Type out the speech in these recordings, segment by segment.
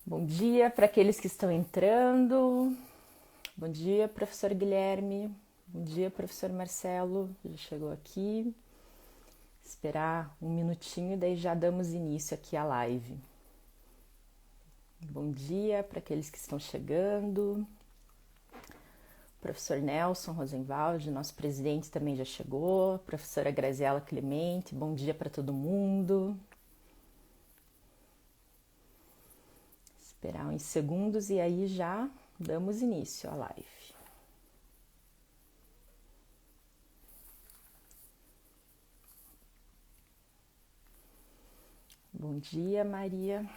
Bom dia para aqueles que estão entrando. Bom dia, professor Guilherme. Bom dia, professor Marcelo. Já chegou aqui. Esperar um minutinho e daí já damos início aqui à live. Bom dia para aqueles que estão chegando. Professor Nelson Rosenwald, nosso presidente, também já chegou. Professora Graziela Clemente, bom dia para todo mundo. Esperar uns segundos e aí já damos início à live. Bom dia, Maria.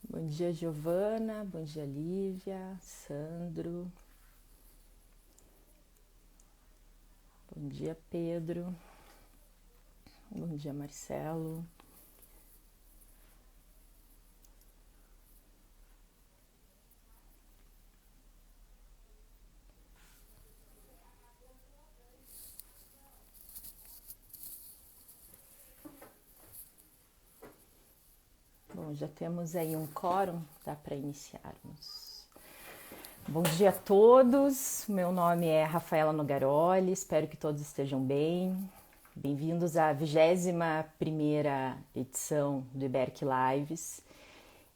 Bom dia, Giovana. Bom dia, Lívia, Sandro. Bom dia, Pedro. Bom dia, Marcelo. Bom, já temos aí um quórum, dá para iniciarmos. Bom dia a todos, meu nome é Rafaela Nogaroli, espero que todos estejam bem. Bem-vindos à 21ª edição do IBERC Lives.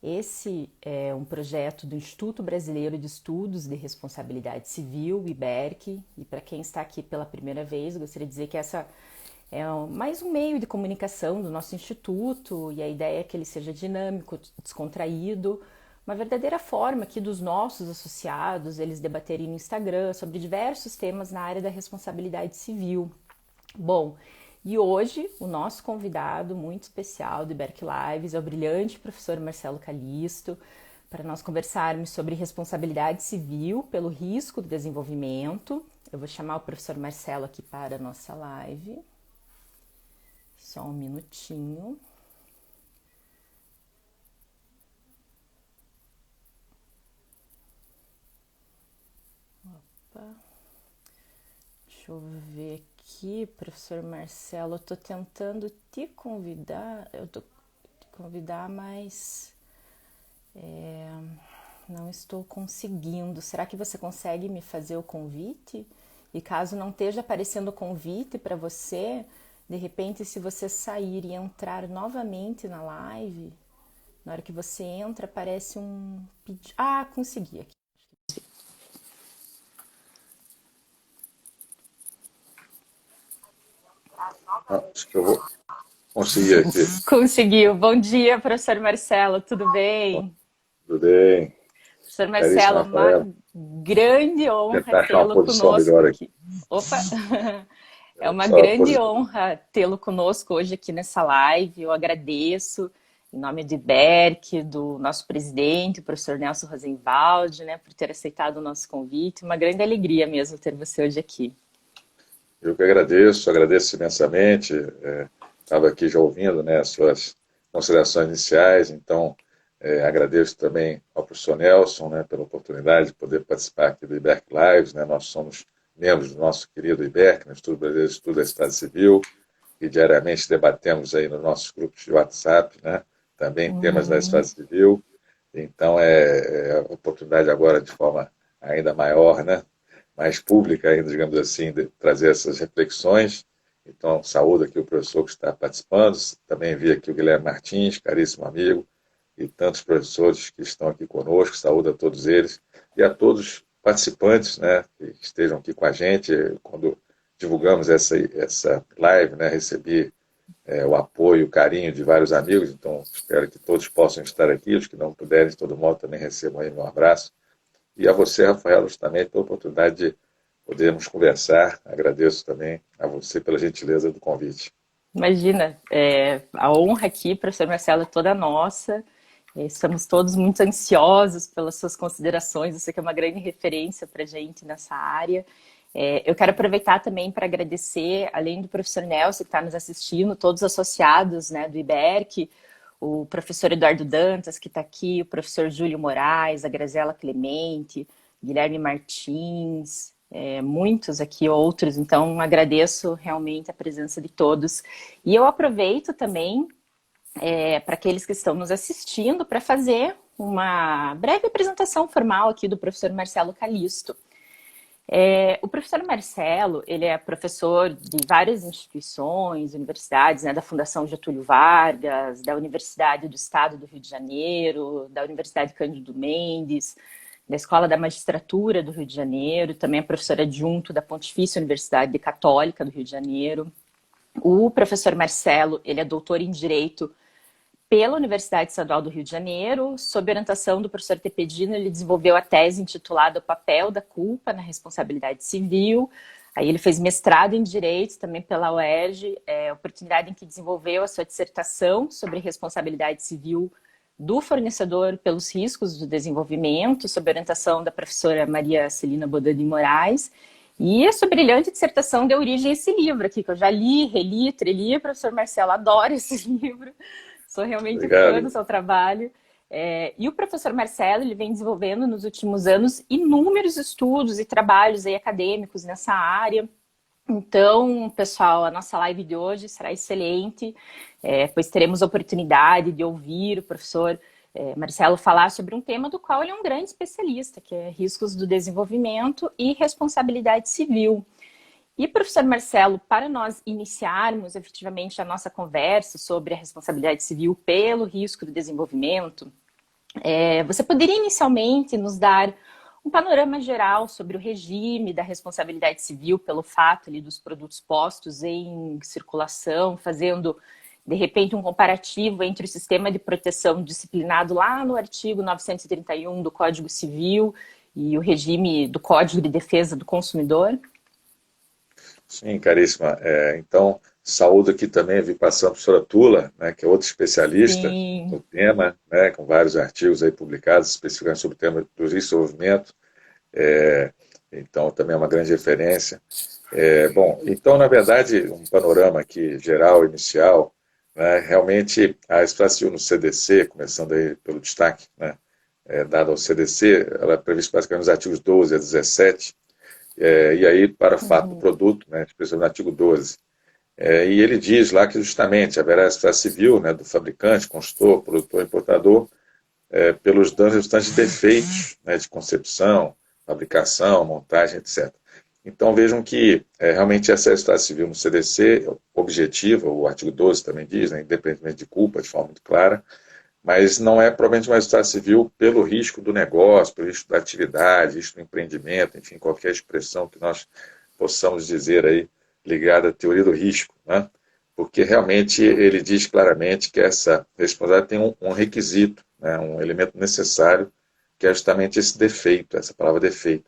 Esse é um projeto do Instituto Brasileiro de Estudos de Responsabilidade Civil, IBERC, e para quem está aqui pela primeira vez, eu gostaria de dizer que essa é mais um meio de comunicação do nosso instituto e a ideia é que ele seja dinâmico, descontraído, uma verdadeira forma aqui dos nossos associados, eles debaterem no Instagram sobre diversos temas na área da responsabilidade civil. Bom, e hoje o nosso convidado muito especial do IBERC Lives é o brilhante professor Marcelo Calisto, para nós conversarmos sobre responsabilidade civil pelo risco do desenvolvimento. Eu vou chamar o professor Marcelo aqui para a nossa live. Só um minutinho. Opa. Deixa eu ver aqui, professor Marcelo. Eu tô tentando te convidar. Mas não estou conseguindo. Será que você consegue me fazer o convite? E caso não esteja aparecendo o convite para você, de repente, se você sair e entrar novamente na live, na hora que você entra, aparece um pedido. Ah, consegui aqui. Acho que eu vou conseguir aqui. Conseguiu. Bom dia, professor Marcelo, tudo bem? Tudo bem? Professor Caríssimo Marcelo, uma Rafael, grande honra tentar achar uma tê-lo posição conosco melhor aqui. aqui. Opa! É uma Só a grande posição. honra tê-lo conosco hoje aqui nessa live. Eu agradeço em nome do IBERC, do nosso presidente, o professor Nelson Rosenwald, né, por ter aceitado o nosso convite. Uma grande alegria mesmo ter você hoje aqui. Eu que agradeço imensamente. Estava aqui já ouvindo, né, as suas considerações iniciais, então agradeço também ao professor Nelson, né, pela oportunidade de poder participar aqui do IBERC Lives, né. Nós somos membros do nosso querido IBERC, no Instituto Brasileiro de Estudo da Sociedade Civil, e diariamente debatemos aí nos nossos grupos de WhatsApp, né, também temas da sociedade civil. Então é a oportunidade agora de forma ainda maior, né, mais pública ainda, digamos assim, de trazer essas reflexões. Então, saúdo aqui o professor que está participando, também vi aqui o Guilherme Martins, caríssimo amigo, e tantos professores que estão aqui conosco, saúdo a todos eles, e a todos os participantes, né, que estejam aqui com a gente. Quando divulgamos essa live, né, recebi o apoio, o carinho de vários amigos, então espero que todos possam estar aqui, os que não puderem, de todo modo, também recebam aí meu abraço. E a você, Rafael, justamente pela oportunidade de podermos conversar. Agradeço também a você pela gentileza do convite. Imagina, a honra aqui, professor Marcelo, é toda nossa. Estamos todos muito ansiosos pelas suas considerações. Você que é uma grande referência para a gente nessa área. Eu quero aproveitar também para agradecer, além do professor Nelson que está nos assistindo, todos os associados, né, do IBERC, o professor Eduardo Dantas, que está aqui, o professor Júlio Moraes, a Graziela Clemente, Guilherme Martins, muitos aqui, outros. Então, agradeço realmente a presença de todos. E eu aproveito também para aqueles que estão nos assistindo para fazer uma breve apresentação formal aqui do professor Marcelo Calisto. O professor Marcelo, ele é professor de várias instituições, universidades, né, da Fundação Getúlio Vargas, da Universidade do Estado do Rio de Janeiro, da Universidade Cândido Mendes, da Escola da Magistratura do Rio de Janeiro, também é professor adjunto da Pontifícia Universidade Católica do Rio de Janeiro. O professor Marcelo, ele é doutor em Direito pela Universidade Estadual do Rio de Janeiro. Sob orientação do professor Tepedino, ele desenvolveu a tese intitulada O Papel da Culpa na Responsabilidade Civil. Aí ele fez mestrado em Direito também pela UERJ, oportunidade em que desenvolveu a sua dissertação sobre responsabilidade civil do fornecedor pelos riscos do desenvolvimento, sob orientação da professora Maria Celina Bodan de Moraes. E a sua brilhante dissertação deu origem a esse livro aqui, que eu já li, reli, treli. Professor Marcelo, adoro esse livro. Sou realmente fã do seu trabalho. E o professor Marcelo, ele vem desenvolvendo nos últimos anos inúmeros estudos e trabalhos aí acadêmicos nessa área. Então, pessoal, a nossa live de hoje será excelente, pois teremos a oportunidade de ouvir o professor Marcelo falar sobre um tema do qual ele é um grande especialista, que é riscos do desenvolvimento e responsabilidade civil. E, professor Marcelo, para nós iniciarmos efetivamente a nossa conversa sobre a responsabilidade civil pelo risco do desenvolvimento, você poderia inicialmente nos dar um panorama geral sobre o regime da responsabilidade civil pelo fato ali, dos produtos postos em circulação, fazendo, de repente, um comparativo entre o sistema de proteção disciplinado lá no artigo 931 do Código Civil e o regime do Código de Defesa do Consumidor? Sim, caríssima. Então, saúdo aqui também a Vipassão, a professora Tula, né, que é outra especialista no tema, né, com vários artigos aí publicados, especificamente sobre o tema do desenvolvimento. Então, também é uma grande referência. Bom, então, na verdade, um panorama aqui geral, inicial, né, realmente a situação no CDC, começando aí pelo destaque, né, dado ao CDC, ela é prevista basicamente nos artigos 12 a 17, e aí para fato do produto, né, especialmente no artigo 12. E ele diz lá que justamente haverá a responsabilidade civil, né, do fabricante, consultor, produtor, importador, pelos danos resultantes de defeitos, né, de concepção, fabricação, montagem, etc. Então vejam que realmente essa responsabilidade civil no CDC objetiva, o artigo 12 também diz, né, independentemente de culpa, de forma muito clara, mas não é provavelmente uma responsabilidade civil pelo risco do negócio, pelo risco da atividade, risco do empreendimento, enfim, qualquer expressão que nós possamos dizer aí ligada à teoria do risco, né? Porque realmente ele diz claramente que essa responsabilidade tem um requisito, né, um elemento necessário, que é justamente esse defeito, essa palavra defeito.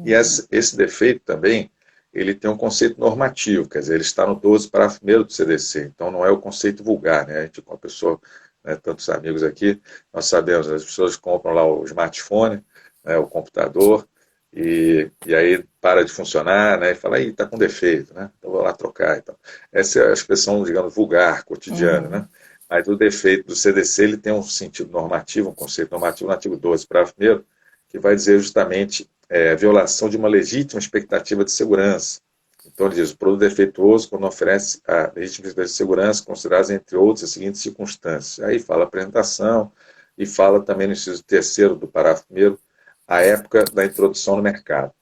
E esse defeito também, ele tem um conceito normativo, quer dizer, ele está no 12, parágrafo 1º do CDC, então não é o conceito vulgar, né? A gente, com a pessoa, né, tantos amigos aqui, nós sabemos, as pessoas compram lá o smartphone, né, o computador, e aí para de funcionar, né, e fala, aí está com defeito, né, então vou lá trocar e tal. Essa é a expressão, digamos, vulgar, cotidiana, né? Mas o defeito do CDC, ele tem um sentido normativo, um conceito normativo no artigo 12, parágrafo 1º, que vai dizer justamente a violação de uma legítima expectativa de segurança. Então ele diz, o produto defeituoso quando oferece a legítima expectativa de segurança, consideradas entre outras as seguintes circunstâncias. Aí fala a apresentação e fala também no inciso 3º do parágrafo 1º, a época da introdução no mercado.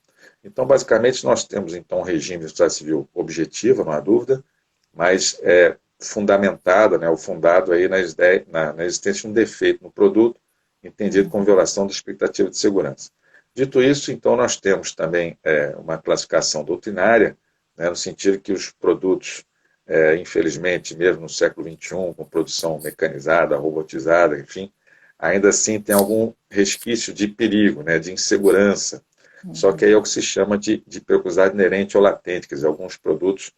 Então, basicamente, nós temos então um regime de responsabilidade civil objetiva, não há dúvida, mas fundamentada, né, ou fundado aí na existência de um defeito no produto, entendido como violação da expectativa de segurança. Dito isso, então, nós temos também uma classificação doutrinária, né, no sentido que os produtos, infelizmente, mesmo no século XXI, com produção mecanizada, robotizada, enfim, ainda assim tem algum resquício de perigo, né, de insegurança. Só que aí é o que se chama de periculosidade inerente ou latente, quer dizer, alguns produtos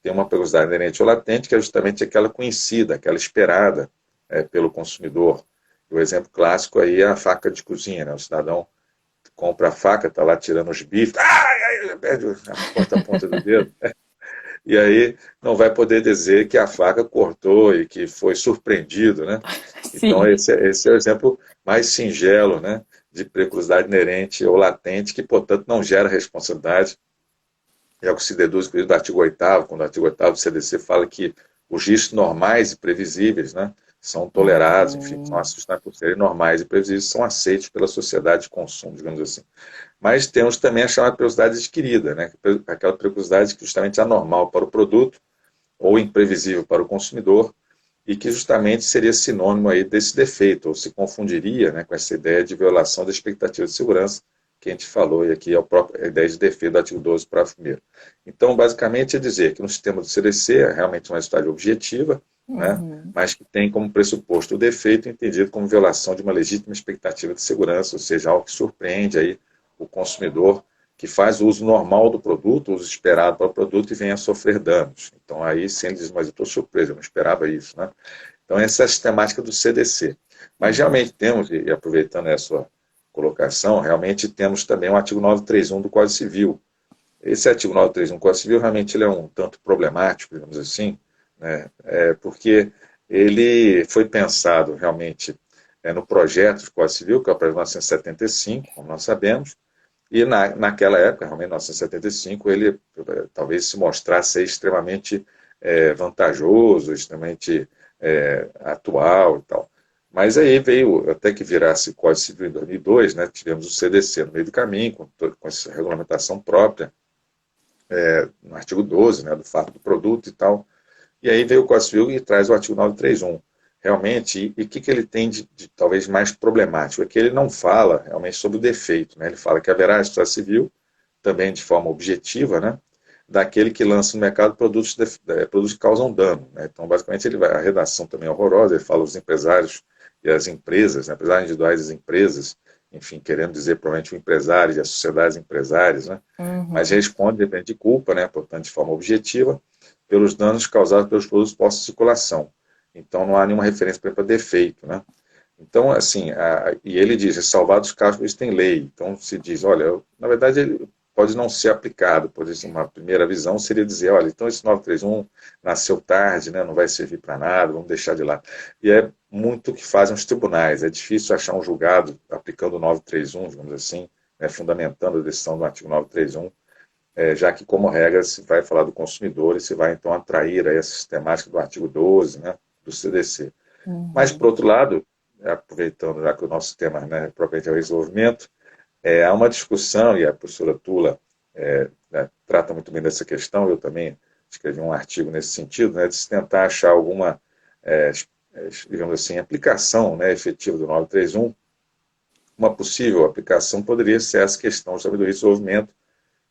têm uma periculosidade inerente ou latente, que é justamente aquela conhecida, aquela esperada pelo consumidor. O exemplo clássico aí é a faca de cozinha, né? O cidadão compra a faca, está lá tirando os bifes, ai, perde a ponta do dedo. E aí não vai poder dizer que a faca cortou e que foi surpreendido, né? Então Sim. esse é o exemplo mais singelo, né, de periculosidade inerente ou latente, que, portanto, não gera responsabilidade. É o que se deduz, inclusive, do artigo 8º, quando o artigo 8º do CDC fala que os riscos normais e previsíveis, né, são tolerados, enfim, são Uhum. assustados por serem normais e previsíveis, são aceitos pela sociedade de consumo, digamos assim. Mas temos também a chamada periculosidade adquirida, né, aquela periculosidade que justamente é anormal para o produto ou imprevisível para o consumidor, e que justamente seria sinônimo aí desse defeito, ou se confundiria, né, com essa ideia de violação da expectativa de segurança que a gente falou, e aqui é a ideia de defeito do artigo 12, parágrafo 1º. Então, basicamente, é dizer que no sistema do CDC é realmente uma história objetiva, né, Uhum. mas que tem como pressuposto o defeito entendido como violação de uma legítima expectativa de segurança, ou seja, algo que surpreende aí o consumidor, que faz o uso normal do produto, o uso esperado para o produto, e vem a sofrer danos. Então aí sim ele diz, mas eu estou surpreso, eu não esperava isso, né? Então essa é a sistemática do CDC. Mas Uhum. realmente temos, e aproveitando a sua colocação, realmente temos também o artigo 931 do Código Civil. Esse artigo 931 do Código Civil realmente ele é um tanto problemático, digamos assim, né? Porque ele foi pensado realmente no projeto do Código Civil, que é o projeto de 1975, como nós sabemos, e naquela época, realmente, em 1975, ele talvez se mostrasse extremamente vantajoso, extremamente atual e tal. Mas aí veio, até que virasse Código Civil em 2002, né, tivemos o CDC no meio do caminho, com essa regulamentação própria, no artigo 12, né, do fato do produto e tal. E aí veio o Código Civil e traz o artigo 931. Realmente, e o que ele tem de talvez mais problemático? É que ele não fala realmente sobre o defeito, né? Ele fala que haverá responsabilidade civil, também de forma objetiva, né, daquele que lança no mercado produtos que causam dano, né? Então, basicamente, a redação também é horrorosa, ele fala os empresários e as empresas, né, empresários individuais e as empresas, enfim, querendo dizer provavelmente o empresário e as sociedades empresárias, né? Mas Uhum. responde, depende de culpa, né, portanto, de forma objetiva, pelos danos causados pelos produtos postos em circulação. Então, não há nenhuma referência para defeito, né? Então, assim, e ele diz, ressalvados os casos que eles têm lei. Então, se diz, olha, na verdade, ele pode não ser aplicado, por exemplo, uma primeira visão seria dizer, olha, então esse 931 nasceu tarde, né, não vai servir para nada, vamos deixar de lá. E é muito o que fazem os tribunais, é difícil achar um julgado aplicando o 931, digamos assim, né, fundamentando a decisão do artigo 931, já que, como regra, se vai falar do consumidor e se vai, então, atrair aí a sistemática do artigo 12, né, do CDC. Mas, por Uhum. outro lado, aproveitando já que o nosso tema, né, propriamente é o desenvolvimento, há uma discussão, e a professora Tula né, trata muito bem dessa questão, eu também escrevi um artigo nesse sentido, né, de se tentar achar alguma, é, digamos assim, aplicação, né, efetiva do 931. Uma possível aplicação poderia ser essa questão sobre o desenvolvimento,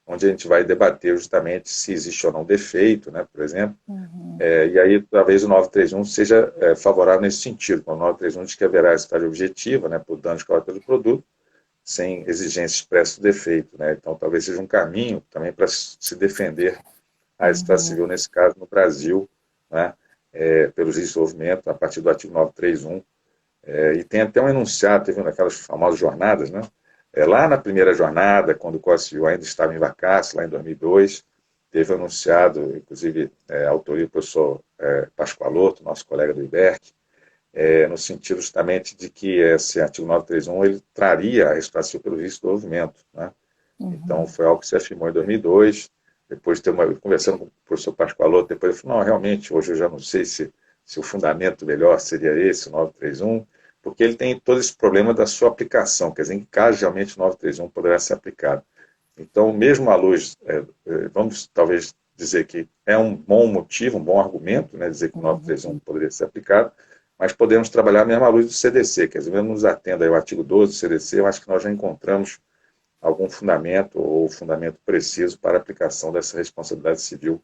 onde a gente vai debater justamente se existe ou não defeito, né, por exemplo, Uhum. e aí talvez o 931 seja favorável nesse sentido, quando o 931 diz que haverá essa objetiva, né, por danos causados pelo produto, sem exigência expressa do defeito, né, então talvez seja um caminho também para se defender a estado Uhum. civil, nesse caso, no Brasil, né, pelo desenvolvimento, a partir do artigo 931, e tem até um enunciado, teve aquelas famosas jornadas, né? Lá na primeira jornada, quando o Código Civil ainda estava em vacácio, lá em 2002, teve um enunciado, inclusive a autoria do professor Pascoaloto, nosso colega do IBERC, no sentido justamente de que esse artigo 931 ele traria a responsabilidade civil pelo risco do desenvolvimento, né? Então, Uhum. foi algo que se afirmou em 2002. Depois, conversando com o professor Pascoaloto, depois ele falou, não, realmente, hoje eu já não sei se o fundamento melhor seria esse, o 931, porque ele tem todo esse problema da sua aplicação, quer dizer, em que caso realmente o 931 poderá ser aplicado. Então, mesmo à luz, vamos talvez dizer que é um bom motivo, um bom argumento, né, dizer que o Uhum. 931 poderia ser aplicado, mas podemos trabalhar mesmo à luz do CDC, quer dizer, mesmo nos atenda ao artigo 12 do CDC, eu acho que nós já encontramos algum fundamento ou fundamento preciso para a aplicação dessa responsabilidade civil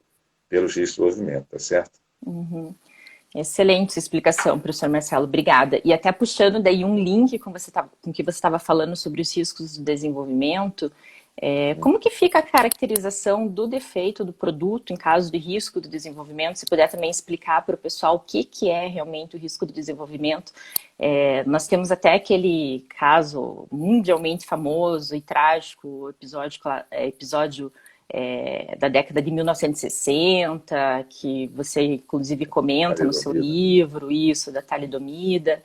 pelos riscos do desenvolvimento, tá certo? Uhum. Excelente explicação, professor Marcelo, obrigada. E até puxando daí um link com o que você estava falando sobre os riscos do desenvolvimento, Como que fica a caracterização do defeito do produto em caso de risco do desenvolvimento? Se puder também explicar para o pessoal o que é realmente o risco do desenvolvimento. Nós temos até aquele caso mundialmente famoso e trágico, episódio da década de 1960, que você inclusive comenta no seu Talidomida. livro, isso, da talidomida,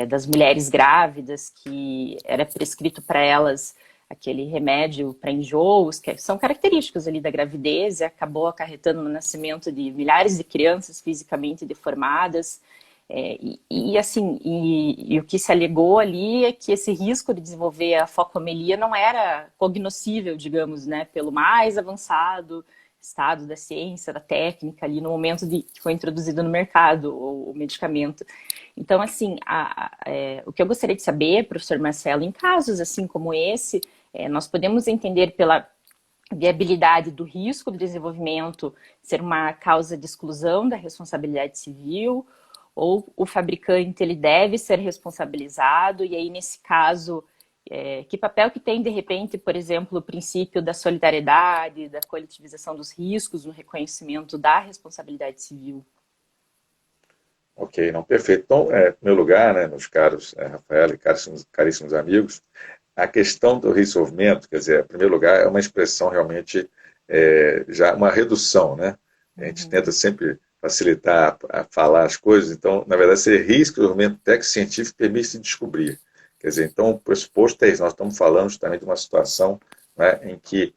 das mulheres grávidas, que era prescrito para elas aquele remédio para enjoos, que são característicos ali da gravidez, e acabou acarretando no nascimento de milhares de crianças fisicamente deformadas. O que se alegou ali é que esse risco de desenvolver a focomelia não era cognoscível, digamos, né, pelo mais avançado estado da ciência, da técnica ali no momento que foi introduzido no mercado o medicamento. Então, assim, o que eu gostaria de saber, professor Marcelo, em casos assim como esse, nós podemos entender pela viabilidade do risco do desenvolvimento ser uma causa de exclusão da responsabilidade civil, ou o fabricante ele deve ser responsabilizado, e aí nesse caso, que papel que tem de repente, por exemplo, o princípio da solidariedade, da coletivização dos riscos no reconhecimento da responsabilidade civil? Ok, não, perfeito. Então, em primeiro lugar, né, meus caros Rafael e caríssimos amigos, a questão do resolvimento, quer dizer, em primeiro lugar, é uma expressão realmente, já uma redução, né? A gente tenta sempre facilitar a falar as coisas, então, na verdade, seria risco, desenvolvimento técnico científico permite se descobrir. Quer dizer, então, o pressuposto é isso, nós estamos falando justamente de uma situação, né, em que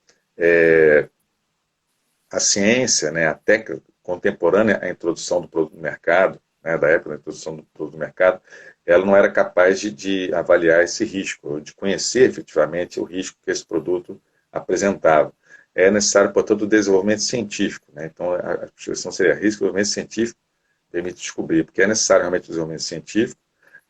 a ciência, né, a técnica contemporânea à introdução do produto no mercado, né, da época da introdução do produto no mercado, ela não era capaz de avaliar esse risco, de conhecer efetivamente o risco que esse produto apresentava. É necessário, portanto, o desenvolvimento científico. Né? Então, a expressão seria risco de desenvolvimento científico permite descobrir, porque é necessário realmente o desenvolvimento científico,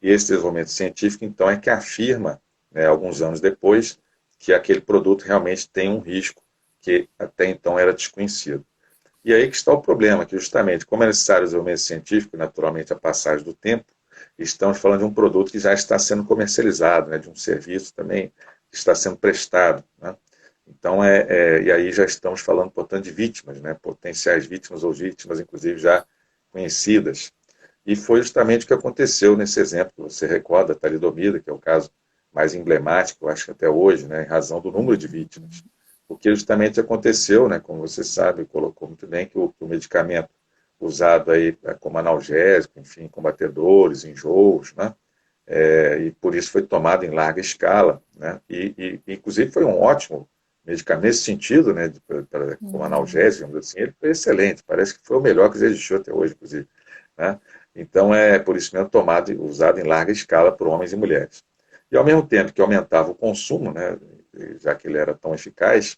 e esse desenvolvimento científico, então, é que afirma, né, alguns anos depois, que aquele produto realmente tem um risco que até então era desconhecido. E aí que está o problema, que justamente, como é necessário o desenvolvimento científico, naturalmente a passagem do tempo, estamos falando de um produto que já está sendo comercializado, né, de um serviço também que está sendo prestado. Né? Então, e aí já estamos falando, portanto, de vítimas, né, potenciais vítimas ou vítimas, inclusive, já conhecidas. E foi justamente o que aconteceu nesse exemplo que você recorda, a talidomida, que é o caso mais emblemático, eu acho que até hoje, né, em razão do número de vítimas. Porque justamente aconteceu, né, como você sabe, colocou muito bem, que o medicamento usado aí como analgésico, enfim, combatedores, enjoos, né, e por isso foi tomado em larga escala, né, inclusive foi um ótimo medicamento nesse sentido, né, como analgésico, digamos assim, ele foi excelente, parece que foi o melhor que existiu até hoje, inclusive. Né? Então, por isso mesmo, tomado e usado em larga escala por homens e mulheres. E, ao mesmo tempo que aumentava o consumo, né, já que ele era tão eficaz,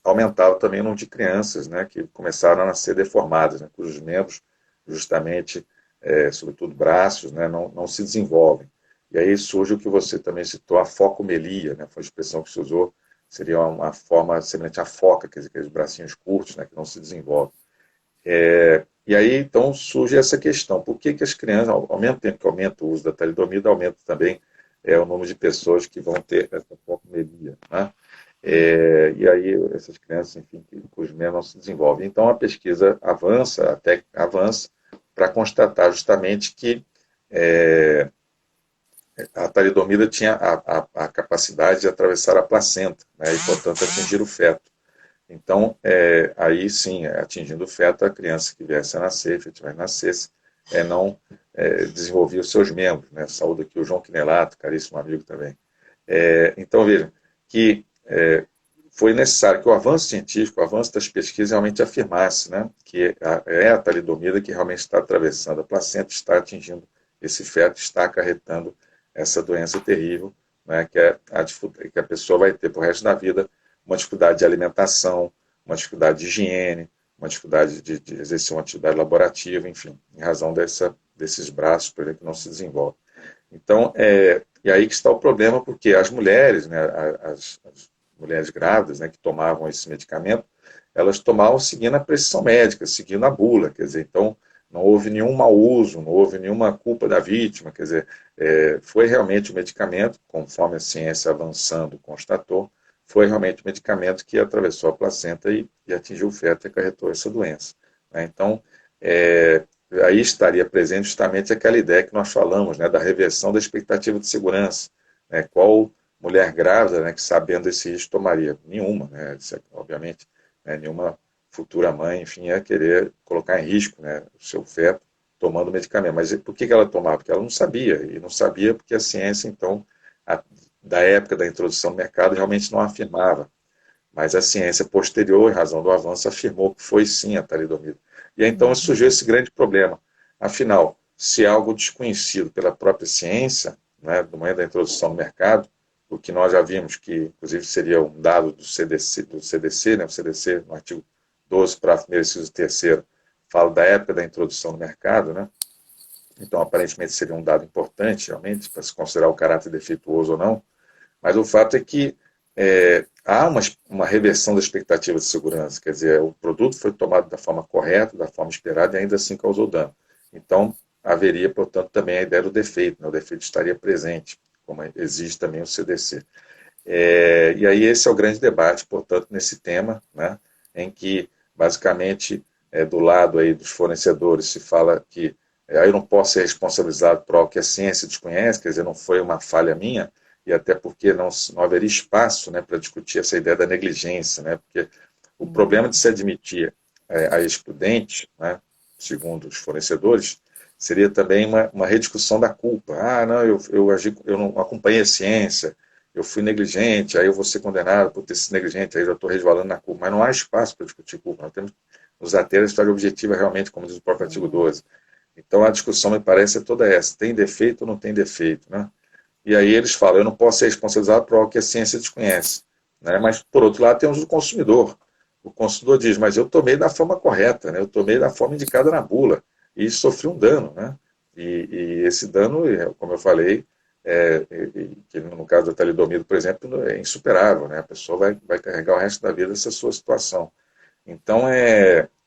aumentava também o número de crianças, né, que começaram a nascer deformadas, né, cujos membros, justamente, sobretudo braços, né, não se desenvolvem. E aí surge o que você também citou, a focomelia, né, foi a expressão que se usou, seria uma forma semelhante à foca, quer dizer, aqueles bracinhos curtos, né, que não se desenvolvem. E aí, então, surge essa questão. Por que as crianças, ao mesmo tempo que aumenta o uso da talidomida, aumenta também o número de pessoas que vão ter essa focomelia, né? E aí, essas crianças, enfim, cujos membros não se desenvolvem. Então, a pesquisa avança, a técnica avança, para constatar justamente que a talidomida tinha a capacidade de atravessar a placenta, né, e, portanto, atingir o feto. Então, aí sim, atingindo o feto, a criança que viesse a nascer, efetivamente nascesse, não desenvolvia os seus membros. Né? Saúde aqui o João Quinelato, caríssimo amigo também. Então, vejam, que foi necessário que o avanço científico, o avanço das pesquisas realmente afirmasse, né, que a talidomida que realmente está atravessando a placenta, está atingindo esse feto, está acarretando essa doença terrível, né, que a pessoa vai ter para o resto da vida, uma dificuldade de alimentação, uma dificuldade de higiene, uma dificuldade de exercer uma atividade laborativa, enfim, em razão desses braços, por exemplo, que não se desenvolvem. Então, e aí que está o problema, porque as mulheres, né, as mulheres grávidas, né, que tomavam esse medicamento, elas tomavam seguindo a prescrição médica, seguindo a bula, quer dizer, então não houve nenhum mau uso, não houve nenhuma culpa da vítima, quer dizer, foi realmente o medicamento, conforme a ciência avançando constatou, foi realmente o medicamento que atravessou a placenta e atingiu o feto e acarretou essa doença. Né? Então, aí estaria presente justamente aquela ideia que nós falamos, né, da reversão da expectativa de segurança. Né? Qual mulher grávida, né, que sabendo esse risco tomaria? Nenhuma, né? Obviamente, né, nenhuma futura mãe, enfim, ia querer colocar em risco, né, o seu feto tomando medicamento. Mas por que ela tomava? Porque ela não sabia, e não sabia porque a ciência, então, da época da introdução no mercado, realmente não afirmava. Mas a ciência posterior, em razão do avanço, afirmou que foi sim a talidomida. E aí, então surgiu esse grande problema. Afinal, se é algo desconhecido pela própria ciência, né, do momento da introdução no mercado, o que nós já vimos que, inclusive, seria um dado do CDC, né, o CDC, no artigo 12, parágrafo 1º, inciso 3º, fala da época da introdução no mercado, né? Então, aparentemente, seria um dado importante, realmente, para se considerar o caráter defeituoso ou não, mas o fato é que há uma reversão da expectativa de segurança, quer dizer, o produto foi tomado da forma correta, da forma esperada, e ainda assim causou dano. Então, haveria, portanto, também a ideia do defeito, né? O defeito estaria presente, como exige também o CDC. E aí esse é o grande debate, portanto, nesse tema, né, em que, basicamente, do lado aí dos fornecedores se fala que aí eu não posso ser responsabilizado por algo que a ciência desconhece, quer dizer, não foi uma falha minha, e até porque não haveria espaço, né, para discutir essa ideia da negligência, né, porque o problema de se admitir a excludente, né, segundo os fornecedores, seria também uma rediscussão da culpa. Ah, não, eu não acompanhei a ciência, eu fui negligente, aí eu vou ser condenado por ter sido negligente, aí eu estou resvalando na culpa. Mas não há espaço para discutir culpa. Nós temos que nos ater à história objetiva realmente, como diz o próprio artigo 12. Então a discussão, me parece, é toda essa. Tem defeito ou não tem defeito? Né? E aí eles falam, eu não posso ser responsabilizado por algo que a ciência desconhece. Né? Mas, por outro lado, temos o consumidor. O consumidor diz, mas eu tomei da forma correta, né? Eu tomei da forma indicada na bula e sofri um dano. Né? E esse dano, como eu falei, que no caso da talidomida, por exemplo, é insuperável, né? A pessoa vai carregar o resto da vida essa sua situação. Então,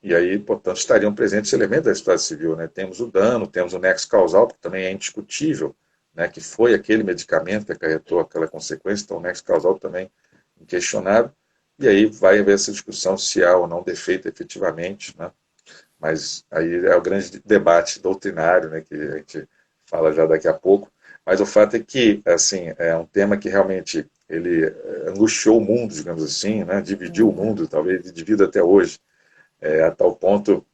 e aí, portanto, estariam presentes elementos da história civil, né? Temos o dano, temos o nexo causal, que também é indiscutível, né? Que foi aquele medicamento que acarretou aquela consequência, então o nexo causal também inquestionável, e aí vai haver essa discussão se há ou não defeito efetivamente, né? Mas aí é o grande debate doutrinário, né, que a gente fala já daqui a pouco. Mas o fato é que, assim, é um tema que realmente ele angustiou o mundo, digamos assim, né, dividiu o mundo, talvez divida até hoje, a tal ponto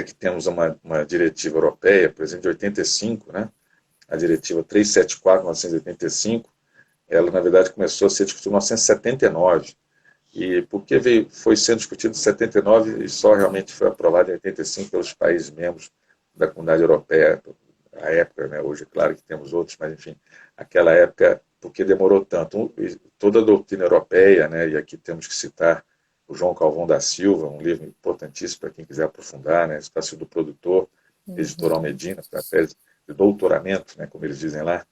que temos uma diretiva europeia, por exemplo, de 85, né, a diretiva 374/1985, ela, na verdade, começou a ser discutida em 1979, e porque foi sendo discutido em 79 e só realmente foi aprovado em 85 pelos países membros da Comunidade Europeia, à época, né? Hoje é claro que temos outros, mas enfim, aquela época, porque demorou tanto. Toda a doutrina europeia, né? E aqui temos que citar o João Calvão da Silva, um livro importantíssimo para quem quiser aprofundar, né? Estácio do Produtor, editorial Medina, para a tese de doutoramento, né? Como eles dizem lá,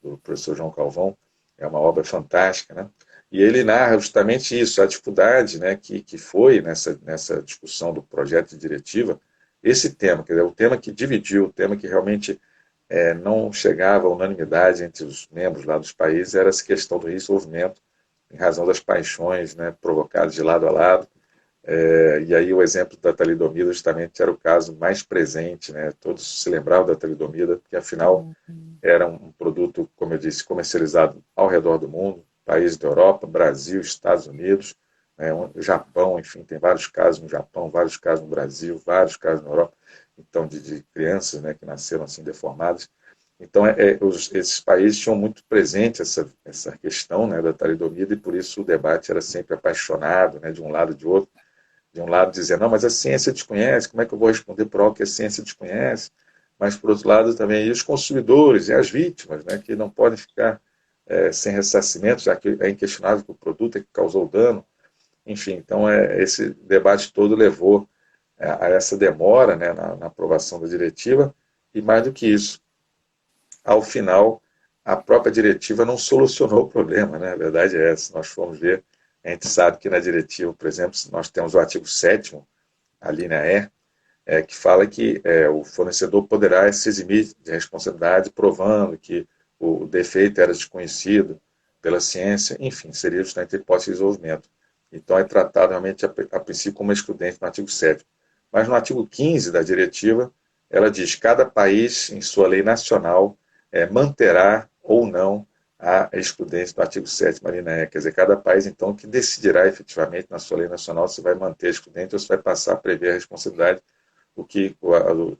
do professor João Calvão, é uma obra fantástica, né? E ele narra justamente isso, a dificuldade, né, que foi nessa discussão do projeto de diretiva, esse tema, quer dizer, o tema que dividiu, o tema que realmente não chegava à unanimidade entre os membros lá dos países, era essa questão do desenvolvimento, em razão das paixões, né, provocadas de lado a lado. E aí o exemplo da talidomida justamente era o caso mais presente, né? Todos se lembravam da talidomida, porque afinal era um produto, como eu disse, comercializado ao redor do mundo, países da Europa, Brasil, Estados Unidos, né, Japão, enfim, tem vários casos no Japão, vários casos no Brasil, vários casos na Europa, então de crianças, né, que nasceram assim deformadas. Então, esses países tinham muito presente essa questão, né, da talidomida, e por isso o debate era sempre apaixonado, né, de um lado e de outro. De um lado dizer, não, mas a ciência desconhece, como é que eu vou responder por algo que a ciência desconhece? Mas, por outro lado, também os consumidores e as vítimas, né, que não podem ficar sem ressarcimento, já que é inquestionável que o produto é que causou o dano. Enfim, então esse debate todo levou a essa demora, né, na aprovação da diretiva, e mais do que isso, ao final, a própria diretiva não solucionou o problema, né? A verdade é essa. Nós fomos ver, a gente sabe que na diretiva, por exemplo, nós temos o artigo 7º, a linha que fala que o fornecedor poderá se eximir de responsabilidade provando que o defeito era desconhecido, pela ciência, enfim, seria justamente a hipótese de desenvolvimento. Então é tratado realmente a princípio como excludente no artigo 7º. Mas no artigo 15 da diretiva, ela diz que cada país, em sua lei nacional, manterá ou não a excludência do artigo 7º da linha E. Quer dizer, cada país, então, que decidirá efetivamente na sua lei nacional se vai manter a excludente ou se vai passar a prever a responsabilidade, o que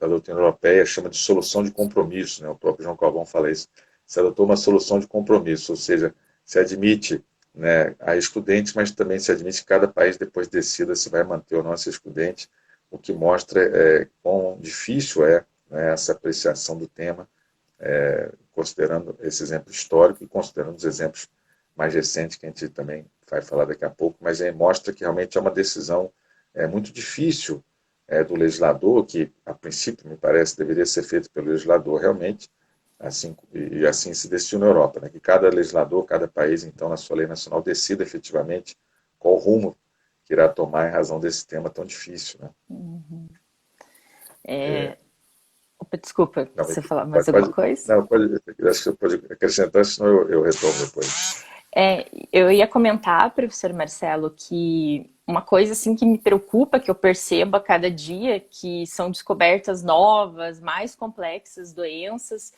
a doutrina europeia chama de solução de compromisso, né? O próprio João Calvão fala isso. Se adotou uma solução de compromisso, ou seja, se admite, né, a excludente, mas também se admite que cada país depois decida se vai manter ou não essa excludente, o que mostra quão difícil é, né, essa apreciação do tema, considerando esse exemplo histórico e considerando os exemplos mais recentes, que a gente também vai falar daqui a pouco, mas mostra que realmente é uma decisão muito difícil do legislador, que a princípio, me parece, deveria ser feito pelo legislador realmente, assim, e assim se decidiu na Europa, né, que cada legislador, cada país, então, na sua lei nacional, decida efetivamente qual rumo que irá tomar em razão desse tema tão difícil. Né? Uhum. Opa, desculpa, Não, você falar mais alguma coisa? Não, acho que você pode acrescentar, senão eu retorno depois. Eu ia comentar, professor Marcelo, que uma coisa assim que me preocupa, que eu percebo a cada dia, que são descobertas novas, mais complexas doenças,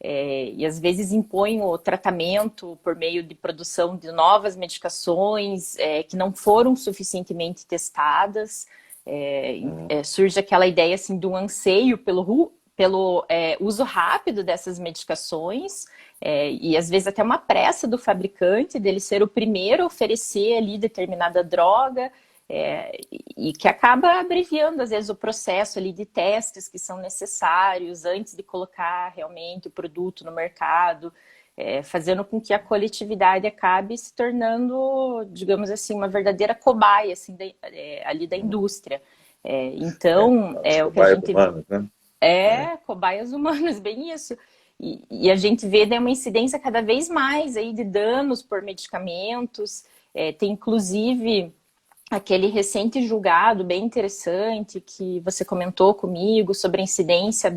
e às vezes impõem o tratamento por meio de produção de novas medicações que não foram suficientemente testadas. Surge aquela ideia assim, do anseio pelo uso rápido dessas medicações, e às vezes até uma pressa do fabricante dele ser o primeiro a oferecer ali determinada droga, e que acaba abreviando às vezes o processo ali de testes que são necessários antes de colocar realmente o produto no mercado, fazendo com que a coletividade acabe se tornando, digamos assim, uma verdadeira cobaia assim, ali da indústria. Então, Os o que a cobaias gente humanos, né? cobaias humanas, bem isso. E a gente vê, né, uma incidência cada vez mais aí de danos por medicamentos. Tem inclusive aquele recente julgado bem interessante que você comentou comigo sobre a incidência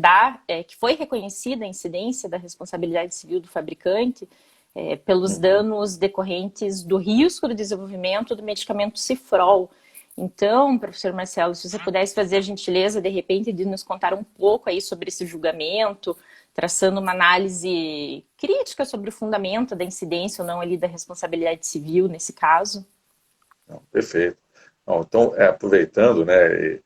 que foi reconhecida a incidência da responsabilidade civil do fabricante pelos danos decorrentes do risco de desenvolvimento do medicamento Cifrol. Então, professor Marcelo, se você pudesse fazer a gentileza, de repente, de nos contar um pouco aí sobre esse julgamento, traçando uma análise crítica sobre o fundamento da incidência ou não ali da responsabilidade civil nesse caso. Não, perfeito. Não, então, aproveitando, né,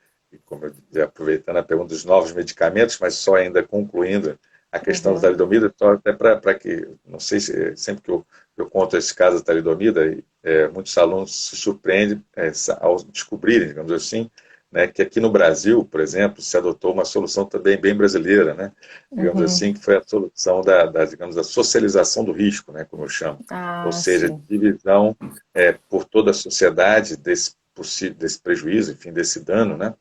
como eu disse, aproveitando a pergunta dos novos medicamentos, mas só ainda concluindo a questão da talidomida, só até para que, não sei se sempre que eu conto esse caso da talidomida, muitos alunos se surpreendem ao descobrirem, digamos assim, né, que aqui no Brasil, por exemplo, se adotou uma solução também bem brasileira, né, digamos assim, que foi a solução digamos, da socialização do risco, né, como eu chamo, ou seja, Sim. divisão por toda a sociedade desse prejuízo, enfim, desse dano, né,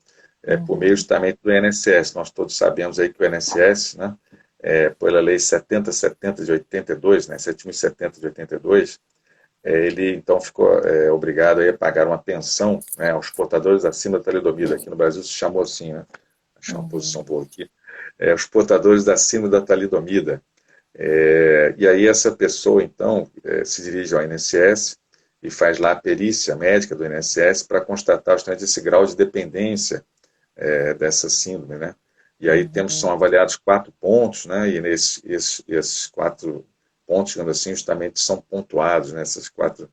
por meio justamente do INSS. Nós todos sabemos aí que o INSS, né, pela lei 7070 de 82, né, 7070 de 82, ele então ficou obrigado aí a pagar uma pensão, né, aos portadores acima da talidomida. Aqui no Brasil se chamou assim, né? Achei uma posição boa aqui. Os portadores acima da talidomida. E aí essa pessoa, então, se dirige ao INSS e faz lá a perícia médica do INSS para constatar justamente esse grau de dependência dessa síndrome, né? E aí são avaliados 4 pontos, né? E esses 4 pontos, digamos assim, justamente são pontuados, né? Essas 4,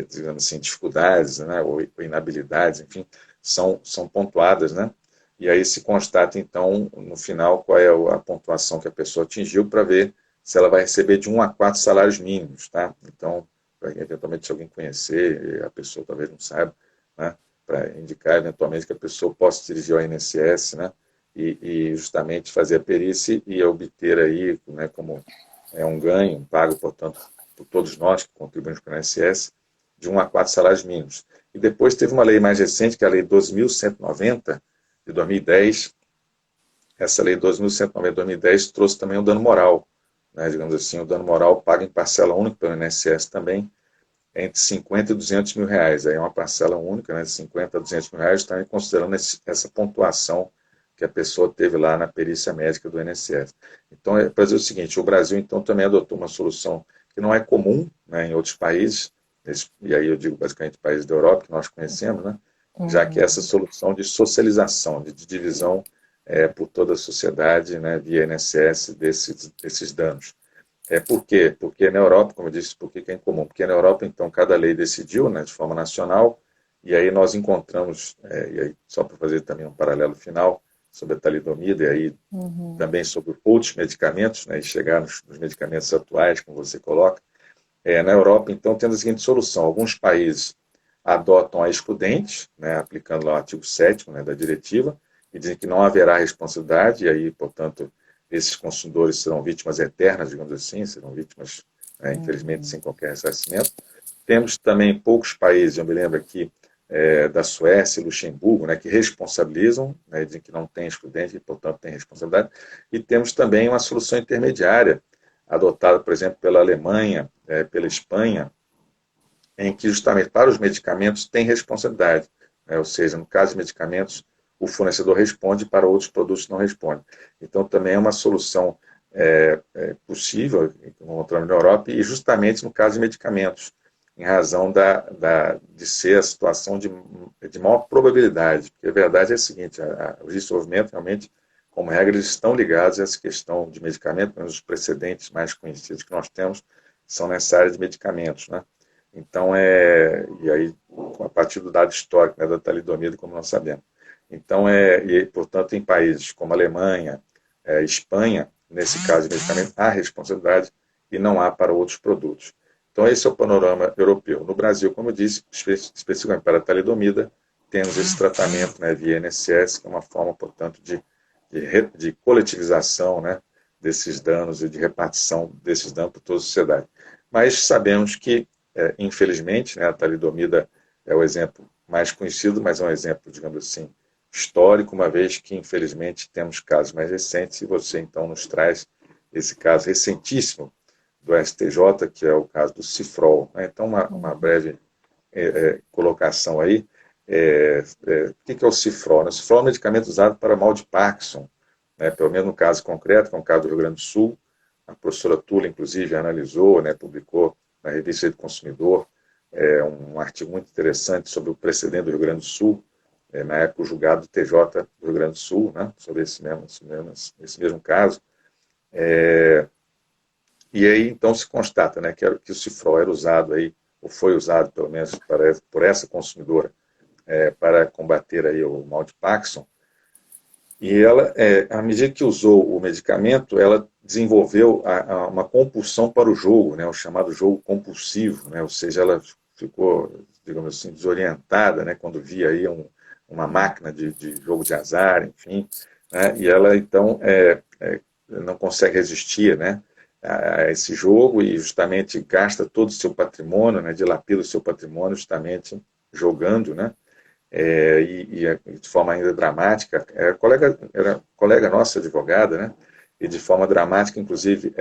digamos assim, dificuldades, né? Ou inabilidades, enfim, são pontuadas, né? E aí se constata, então, no final, qual é a pontuação que a pessoa atingiu para ver se ela vai receber de 1 a 4 salários mínimos, tá? Então, eventualmente, se alguém conhecer, a pessoa talvez não saiba, né? Para indicar, eventualmente, que a pessoa possa se dirigir ao INSS, né? E justamente fazer a perícia e obter aí, né, como um ganho, um pago, portanto, por todos nós que contribuímos para o INSS, de 1 a 4 salários mínimos. E depois teve uma lei mais recente, que é a Lei 12.190, de 2010. Essa Lei 12.190 de 2010 trouxe também o dano moral, né, digamos assim, o dano moral pago em parcela única pelo INSS também, entre 50 e 200 mil reais. Aí é uma parcela única, né, de 50 a 200 mil reais, também considerando essa pontuação que a pessoa teve lá na perícia médica do INSS. Então, para dizer o seguinte, o Brasil, então, também adotou uma solução que não é comum, né, em outros países, e aí eu digo basicamente países da Europa que nós conhecemos, né, já que essa solução de socialização, de divisão por toda a sociedade, né, via INSS desses danos. Por quê? Porque na Europa, como eu disse, por que é incomum? Porque na Europa, então, cada lei decidiu, né, de forma nacional, e aí nós encontramos, e aí só para fazer também um paralelo final sobre a talidomida, e aí também sobre outros medicamentos, né, e chegar nos medicamentos atuais, como você coloca, na Europa, então, tendo a seguinte solução: alguns países adotam a excludente, né, aplicando lá o artigo 7º, né, da diretiva, e dizem que não haverá responsabilidade, e aí, portanto, esses consumidores serão vítimas eternas, digamos assim, serão vítimas, infelizmente, sem qualquer ressarcimento. Temos também poucos países, eu me lembro aqui da Suécia e Luxemburgo, né, que responsabilizam, né, dizem que não tem excludente e, portanto, tem responsabilidade. E temos também uma solução intermediária, adotada, por exemplo, pela Alemanha, pela Espanha, em que justamente para os medicamentos tem responsabilidade, né? Ou seja, no caso de medicamentos, o fornecedor responde, para outros produtos não responde. Então também é uma solução possível, encontramos na Europa, e justamente no caso de medicamentos, em razão de ser a situação de maior probabilidade, porque a verdade é a seguinte: os desenvolvimentos realmente, como regra, eles estão ligados a essa questão de medicamento, mas os precedentes mais conhecidos que nós temos são nessa área de medicamentos, né? Então, e aí, a partir do dado histórico, né, da talidomida, como nós sabemos. Então, e, portanto, em países como Alemanha, Espanha, nesse caso de medicamento, há responsabilidade e não há para outros produtos. Então, esse é o panorama europeu. No Brasil, como eu disse, especificamente para a talidomida, temos esse tratamento, né, via INSS, que é uma forma, portanto, de coletivização, né, desses danos e de repartição desses danos para toda a sociedade. Mas sabemos que, infelizmente, né, a talidomida é o exemplo mais conhecido, mas é um exemplo, digamos assim, histórico, uma vez que, infelizmente, temos casos mais recentes, e você, então, nos traz esse caso recentíssimo do STJ, que é o caso do Cifrol. Então, uma breve colocação aí. O que é o Cifrol? O Cifrol é um medicamento usado para mal de Parkinson, né, pelo menos no caso concreto, que é um caso do Rio Grande do Sul. A professora Tula, inclusive, analisou, né, publicou na Revista do Consumidor um artigo muito interessante sobre o precedente do Rio Grande do Sul, na época o julgado do TJ do Rio Grande do Sul, né, sobre esse mesmo caso. E aí, então, se constata, né, que o Cifrol era usado aí, ou foi usado, pelo menos, por essa consumidora, para combater aí o mal de Parkinson. E ela, à medida que usou o medicamento, ela desenvolveu uma compulsão para o jogo, né, o chamado jogo compulsivo, né, ou seja, ela ficou, digamos assim, desorientada, né, quando via aí uma máquina de jogo de azar, enfim, né, e ela, então, não consegue resistir, né, a esse jogo, e justamente gasta todo o seu patrimônio, né, dilapida o seu patrimônio justamente jogando, né, de forma ainda dramática. Era colega nossa, advogada, né, e de forma dramática, inclusive,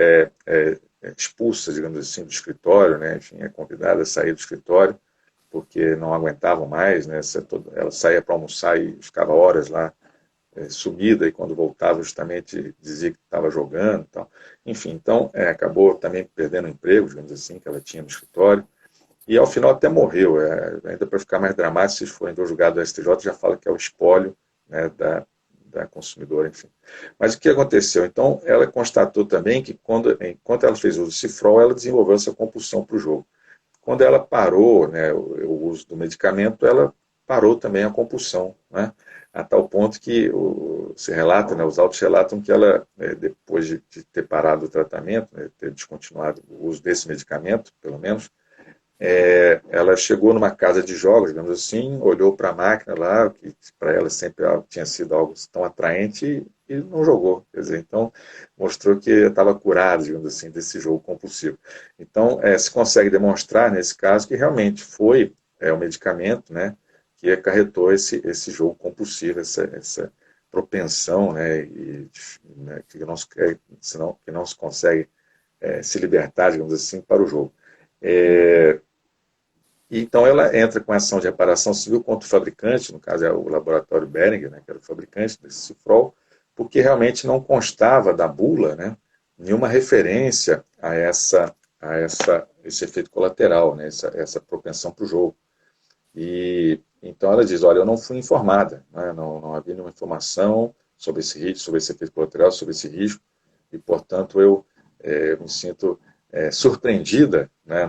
expulsa, digamos assim, do escritório, né, enfim, é convidada a sair do escritório, porque não aguentavam mais, né, ela saía para almoçar e ficava horas lá, sumida, e quando voltava justamente dizia que estava jogando e tal. Enfim, então acabou também perdendo o emprego, digamos assim, que ela tinha no escritório, e ao final até morreu. Ainda para ficar mais dramático, se forem ver o julgado do STJ, já fala que é o espólio, né, da consumidora, enfim. Mas o que aconteceu? Então, ela constatou também que, enquanto ela fez uso do Cifrol, ela desenvolveu essa compulsão para o jogo. Quando ela parou, né, o uso do medicamento, ela parou também a compulsão, né, a tal ponto que se relata, né, os autos relatam que ela, depois de ter parado o tratamento, né, ter descontinuado o uso desse medicamento, pelo menos, ela chegou numa casa de jogos, digamos assim, olhou para a máquina lá, que para ela sempre tinha sido algo tão atraente, e não jogou. Quer dizer, então, mostrou que estava curada, digamos assim, desse jogo compulsivo. Então, se consegue demonstrar, nesse caso, que realmente foi o medicamento, né, que acarretou esse jogo compulsivo, essa propensão, né, né, que não se consegue se libertar, digamos assim, para o jogo. Então, ela entra com ação de reparação civil contra o fabricante, no caso é o laboratório Behringer, né, que era o fabricante desse Cifrol, porque realmente não constava da bula, né, nenhuma referência a a esse efeito colateral, né, essa propensão para o jogo. E então ela diz, olha, eu não fui informada, né, não havia nenhuma informação sobre esse risco, sobre esse efeito colateral, sobre esse risco, e, portanto, eu me sinto surpreendida, né,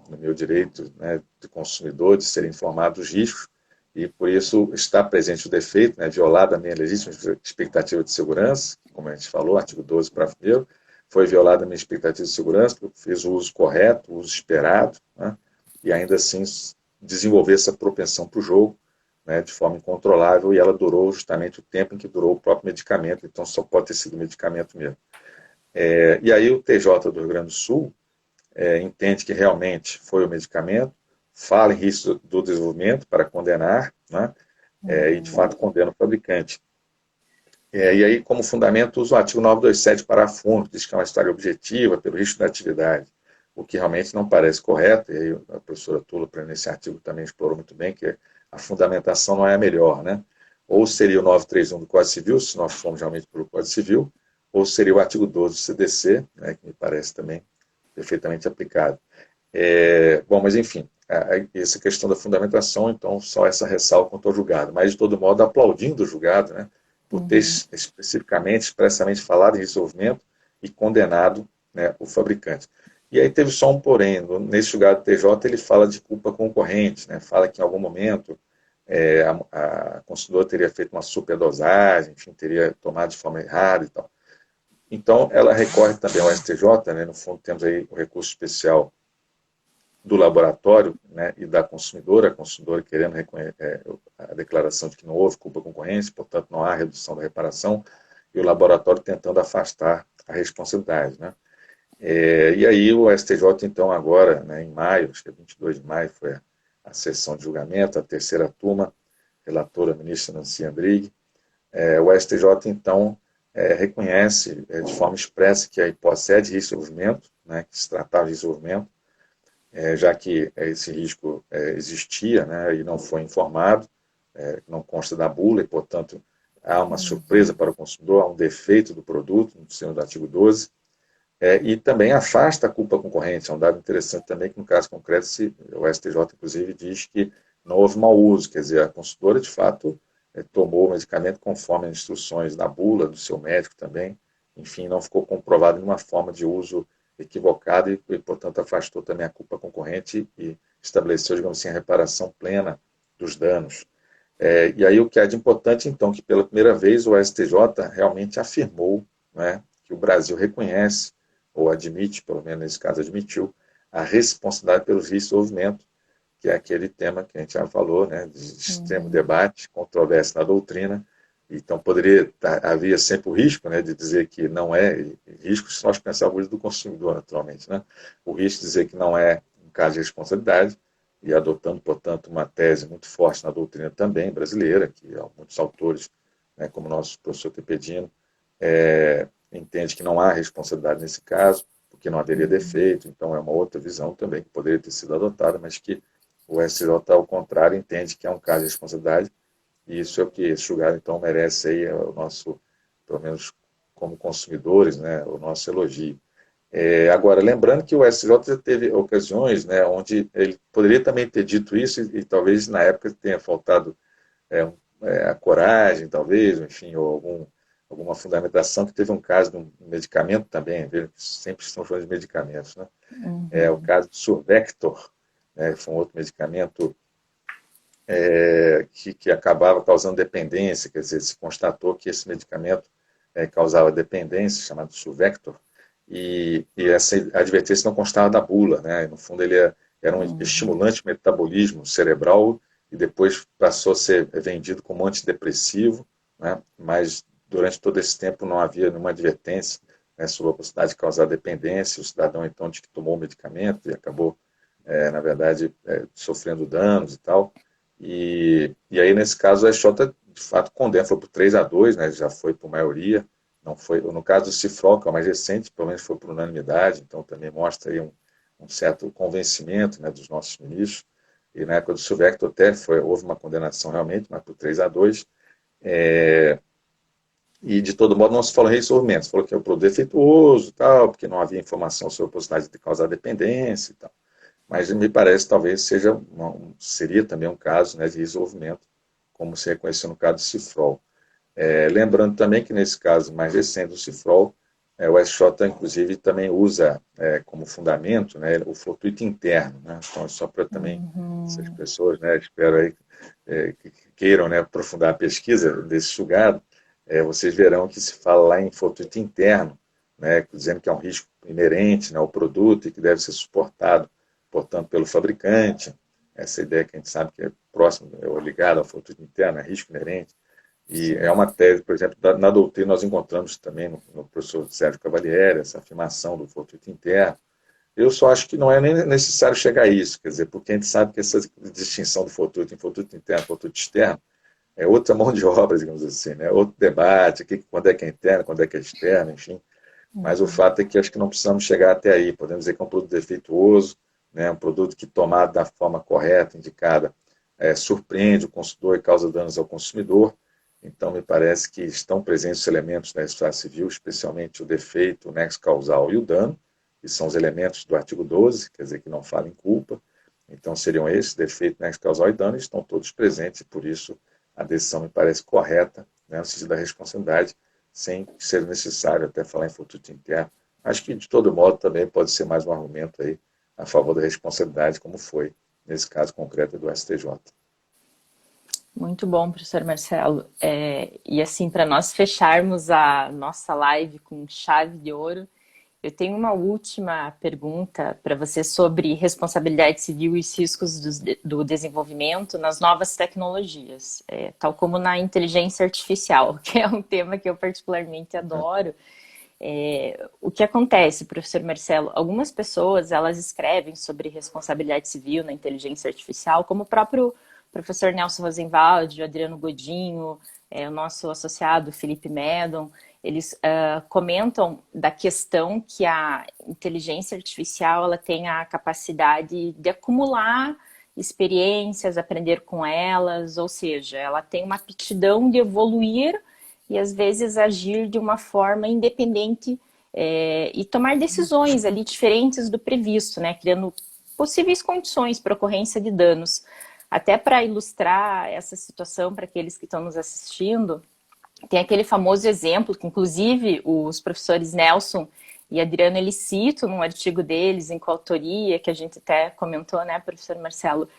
no meu direito, né, de consumidor de ser informado dos riscos, e por isso está presente o defeito, né, violada a minha legítima expectativa de segurança, como a gente falou, artigo 12, parágrafo 1º, foi violada a minha expectativa de segurança, porque fiz o uso correto, o uso esperado, né, e ainda assim desenvolver essa propensão para o jogo, né, de forma incontrolável, e ela durou justamente o tempo em que durou o próprio medicamento, então só pode ter sido medicamento mesmo. E aí o TJ do Rio Grande do Sul entende que realmente foi o medicamento, fala em risco do desenvolvimento para condenar, né, e de fato condena o fabricante. E aí, como fundamento, usa o artigo 927, parágrafo 1, que diz que é uma história objetiva pelo risco da atividade, o que realmente não parece correto, e aí a professora Tula, nesse artigo, também explorou muito bem que a fundamentação não é a melhor, né? Ou seria o 931 do Código Civil, se nós formos realmente pelo Código Civil, ou seria o artigo 12 do CDC, né, que me parece também perfeitamente aplicado. Bom, mas enfim, essa questão da fundamentação, então, só essa ressalva quanto ao julgado, mas de todo modo aplaudindo o julgado, né, por ter especificamente, expressamente falado em desenvolvimento e condenado, né, o fabricante. E aí teve só um porém, nesse julgado TJ ele fala de culpa concorrente, né, fala que em algum momento a consumidora teria feito uma superdosagem, enfim, teria tomado de forma errada e tal. Então, ela recorre também ao STJ, né, no fundo temos aí o recurso especial do laboratório, né, e da consumidora, a consumidora querendo a declaração de que não houve culpa concorrente, portanto não há redução da reparação, e o laboratório tentando afastar a responsabilidade, né. E aí o STJ, então, agora, né, em maio, acho que é 22 de maio, foi a sessão de julgamento, a terceira turma, relatora a ministra Nancy Andrighi, o STJ, então, reconhece de forma expressa que a hipótese é de risco de desenvolvimento, né, que se tratava de desenvolvimento, já que esse risco existia, né, e não foi informado, não consta da bula, e, portanto, há uma surpresa para o consumidor, há um defeito do produto, no seno do artigo 12, e também afasta a culpa concorrente. É um dado interessante também que, no caso concreto, o STJ, inclusive, diz que não houve mau uso, quer dizer, a consumidora, de fato, tomou o medicamento conforme as instruções da bula, do seu médico também, enfim, não ficou comprovado nenhuma forma de uso equivocado e, portanto, afastou também a culpa concorrente e estabeleceu, digamos assim, a reparação plena dos danos. E aí o que é de importante, então, que pela primeira vez o STJ realmente afirmou, né, que o Brasil reconhece, ou admite, pelo menos nesse caso admitiu, a responsabilidade pelo risco de desenvolvimento, que é aquele tema que a gente já falou, né, de extremo debate, controvérsia na doutrina. Então, havia sempre o risco, né, de dizer que não é risco se nós pensarmos do consumidor, naturalmente, né? O risco de dizer que não é um caso de responsabilidade, e adotando, portanto, uma tese muito forte na doutrina também brasileira, que muitos autores, né, como o nosso professor Tepedino, entende que não há responsabilidade nesse caso, porque não haveria defeito, então é uma outra visão também que poderia ter sido adotada, mas que o STJ, ao contrário, entende que é um caso de responsabilidade, e isso é o que esse julgado, então, merece aí o nosso, pelo menos como consumidores, né, o nosso elogio. Agora, lembrando que o STJ já teve ocasiões, né, onde ele poderia também ter dito isso e talvez na época tenha faltado a coragem, talvez, enfim, ou alguma fundamentação, que teve um caso de um medicamento também, sempre estamos falando de medicamentos, né? O caso do Survector, né, foi um outro medicamento que acabava causando dependência, quer dizer, se constatou que esse medicamento causava dependência, chamado Survector, e essa advertência não constava da bula, né? No fundo, ele era um estimulante metabolismo cerebral e depois passou a ser vendido como antidepressivo, né? Mas durante todo esse tempo não havia nenhuma advertência, né, sobre a possibilidade de causar dependência. O cidadão, então, de que tomou o medicamento e acabou, na verdade, sofrendo danos e tal. E aí, nesse caso, a SJ, de fato, condena, foi por 3-2, né? Já foi por maioria. Não foi, no caso do Cifrol, que é o mais recente, pelo menos foi por unanimidade, então também mostra aí um certo convencimento, né, dos nossos ministros. E na época do Silvecto até houve uma condenação realmente, mas por 3-2. e de todo modo não se falou em resolvimento, se falou que é o produto defeituoso, tal, porque não havia informação sobre a possibilidade de causar dependência e tal. Mas me parece talvez seria também um caso, né, de resolvimento, como se reconheceu no caso do Cifrol. Lembrando também que nesse caso mais recente do Cifrol, o SJ, inclusive, também usa como fundamento, né, o fortuito interno. Né? Então, só para também essas pessoas, né, espero aí, que queiram, né, aprofundar a pesquisa desse julgado, vocês verão que se fala lá em fortuito interno, né, dizendo que é um risco inerente, né, ao produto e que deve ser suportado, portanto, pelo fabricante. Essa ideia que a gente sabe que é próxima, ligada ao fortuito interno, é risco inerente. E é uma tese, por exemplo, na doutrina nós encontramos também no professor Sérgio Cavalieri, essa afirmação do fortuito interno. Eu só acho que não é nem necessário chegar a isso, quer dizer, porque a gente sabe que essa distinção do fortuito em fortuito interno e fortuito externo é outra mão de obra, digamos assim, né? Outro debate, quando é que é interno, quando é que é externo, enfim. Mas o fato é que acho que não precisamos chegar até aí. Podemos dizer que é um produto defeituoso, né? Um produto que, tomado da forma correta, indicada, surpreende o consumidor e causa danos ao consumidor. Então, me parece que estão presentes os elementos da eficácia civil, especialmente o defeito, o nexo causal e o dano, que são os elementos do artigo 12, quer dizer, que não fala em culpa. Então, seriam esses, defeito, nexo causal e dano, e estão todos presentes, e por isso a decisão me parece correta, né, no sentido da responsabilidade, sem ser necessário até falar em fortuito interno. Acho que, de todo modo, também pode ser mais um argumento aí a favor da responsabilidade, como foi nesse caso concreto do STJ. Muito bom, professor Marcelo. E assim, para nós fecharmos a nossa live com chave de ouro, eu tenho uma última pergunta para você sobre responsabilidade civil e os riscos do desenvolvimento nas novas tecnologias, tal como na inteligência artificial, que é um tema que eu particularmente adoro. O que acontece, professor Marcelo? Algumas pessoas, elas escrevem sobre responsabilidade civil na inteligência artificial, como o próprio professor Nelson Rosenwald, o Adriano Godinho, o nosso associado Felipe Medon. Eles comentam da questão que a inteligência artificial ela tem a capacidade de acumular experiências, aprender com elas, ou seja, ela tem uma aptidão de evoluir e às vezes agir de uma forma independente e tomar decisões ali diferentes do previsto, né? Criando possíveis condições para ocorrência de danos. Até para ilustrar essa situação para aqueles que estão nos assistindo, tem aquele famoso exemplo que, inclusive, os professores Nelson e Adriano, eles citam num artigo deles, em coautoria, que a gente até comentou, né, professor Marcelo,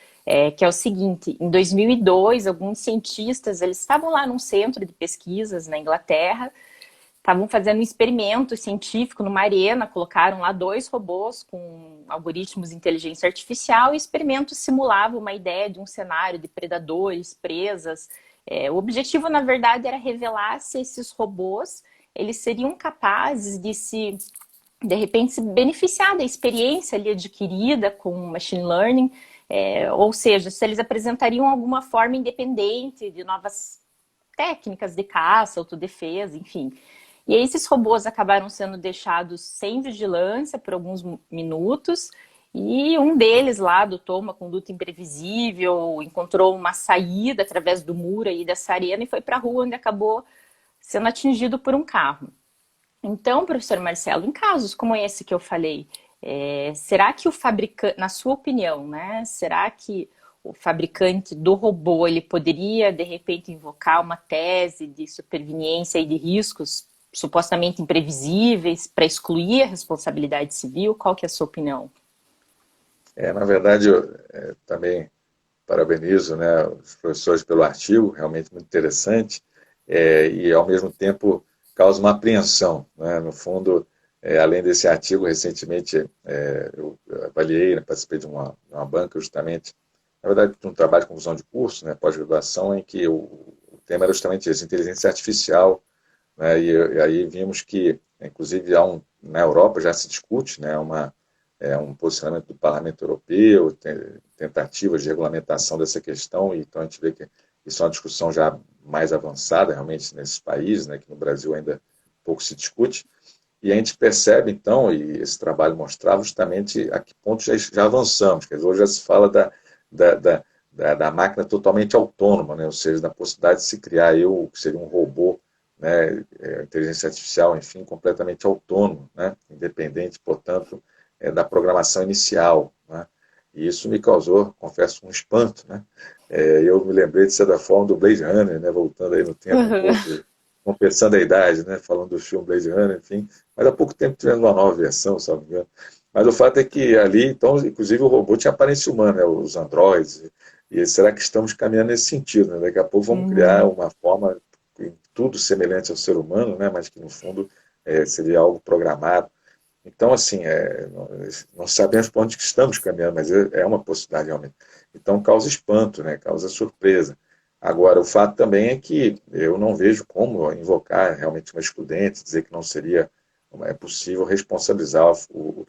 que é o seguinte: em 2002, alguns cientistas, eles estavam lá num centro de pesquisas na Inglaterra, estavam fazendo um experimento científico numa arena, colocaram lá 2 robôs com algoritmos de inteligência artificial e o experimento simulava uma ideia de um cenário de predadores, presas. O objetivo, na verdade, era revelar se esses robôs eles seriam capazes de repente, se beneficiar da experiência ali adquirida com machine learning, ou seja, se eles apresentariam alguma forma independente de novas técnicas de caça, autodefesa, enfim. E aí esses robôs acabaram sendo deixados sem vigilância por alguns minutos, e um deles lá adotou uma conduta imprevisível, encontrou uma saída através do muro aí dessa arena e foi para a rua, onde acabou sendo atingido por um carro. Então, professor Marcelo, em casos como esse que eu falei, será que o fabricante, na sua opinião, né, será que o fabricante do robô ele poderia, de repente, invocar uma tese de superveniência e de riscos supostamente imprevisíveis para excluir a responsabilidade civil? Qual que é a sua opinião? Na verdade, eu também parabenizo, né, os professores pelo artigo, realmente muito interessante, e ao mesmo tempo causa uma apreensão. Né? No fundo, além desse artigo, recentemente eu avaliei, né, participei de uma banca justamente, na verdade, de um trabalho de conclusão de curso, né, pós-graduação, em que o tema era justamente esse, inteligência artificial, né, e aí vimos que, inclusive, na Europa já se discute, né, um posicionamento do Parlamento Europeu, tentativas de regulamentação dessa questão, e então a gente vê que isso é uma discussão já mais avançada, realmente, nesses países, né, que no Brasil ainda pouco se discute, e a gente percebe, então, e esse trabalho mostrava justamente a que ponto já avançamos, quer dizer, hoje já se fala da máquina totalmente autônoma, né, ou seja, da possibilidade de se criar que seria um robô, né, inteligência artificial, enfim, completamente autônomo, né, independente, portanto, da programação inicial, né, e isso me causou, confesso, um espanto, né, eu me lembrei, de certa forma, do Blade Runner, né, voltando aí no tempo um Uhum. pouco, compensando a idade, né, falando do filme Blade Runner, enfim, mas há pouco tempo tivemos uma nova versão, sabe? Mas o fato é que ali, então, inclusive o robô tinha aparência humana, né, os androides, e será que estamos caminhando nesse sentido, né? Daqui a pouco vamos criar Uhum. uma forma, tudo semelhante ao ser humano, né, mas que no fundo seria algo programado. Então, assim, nós sabemos para onde que estamos caminhando, mas é uma possibilidade realmente. Então, causa espanto, né? Causa surpresa. Agora, o fato também é que eu não vejo como invocar realmente uma excludente, dizer que não seria possível responsabilizar,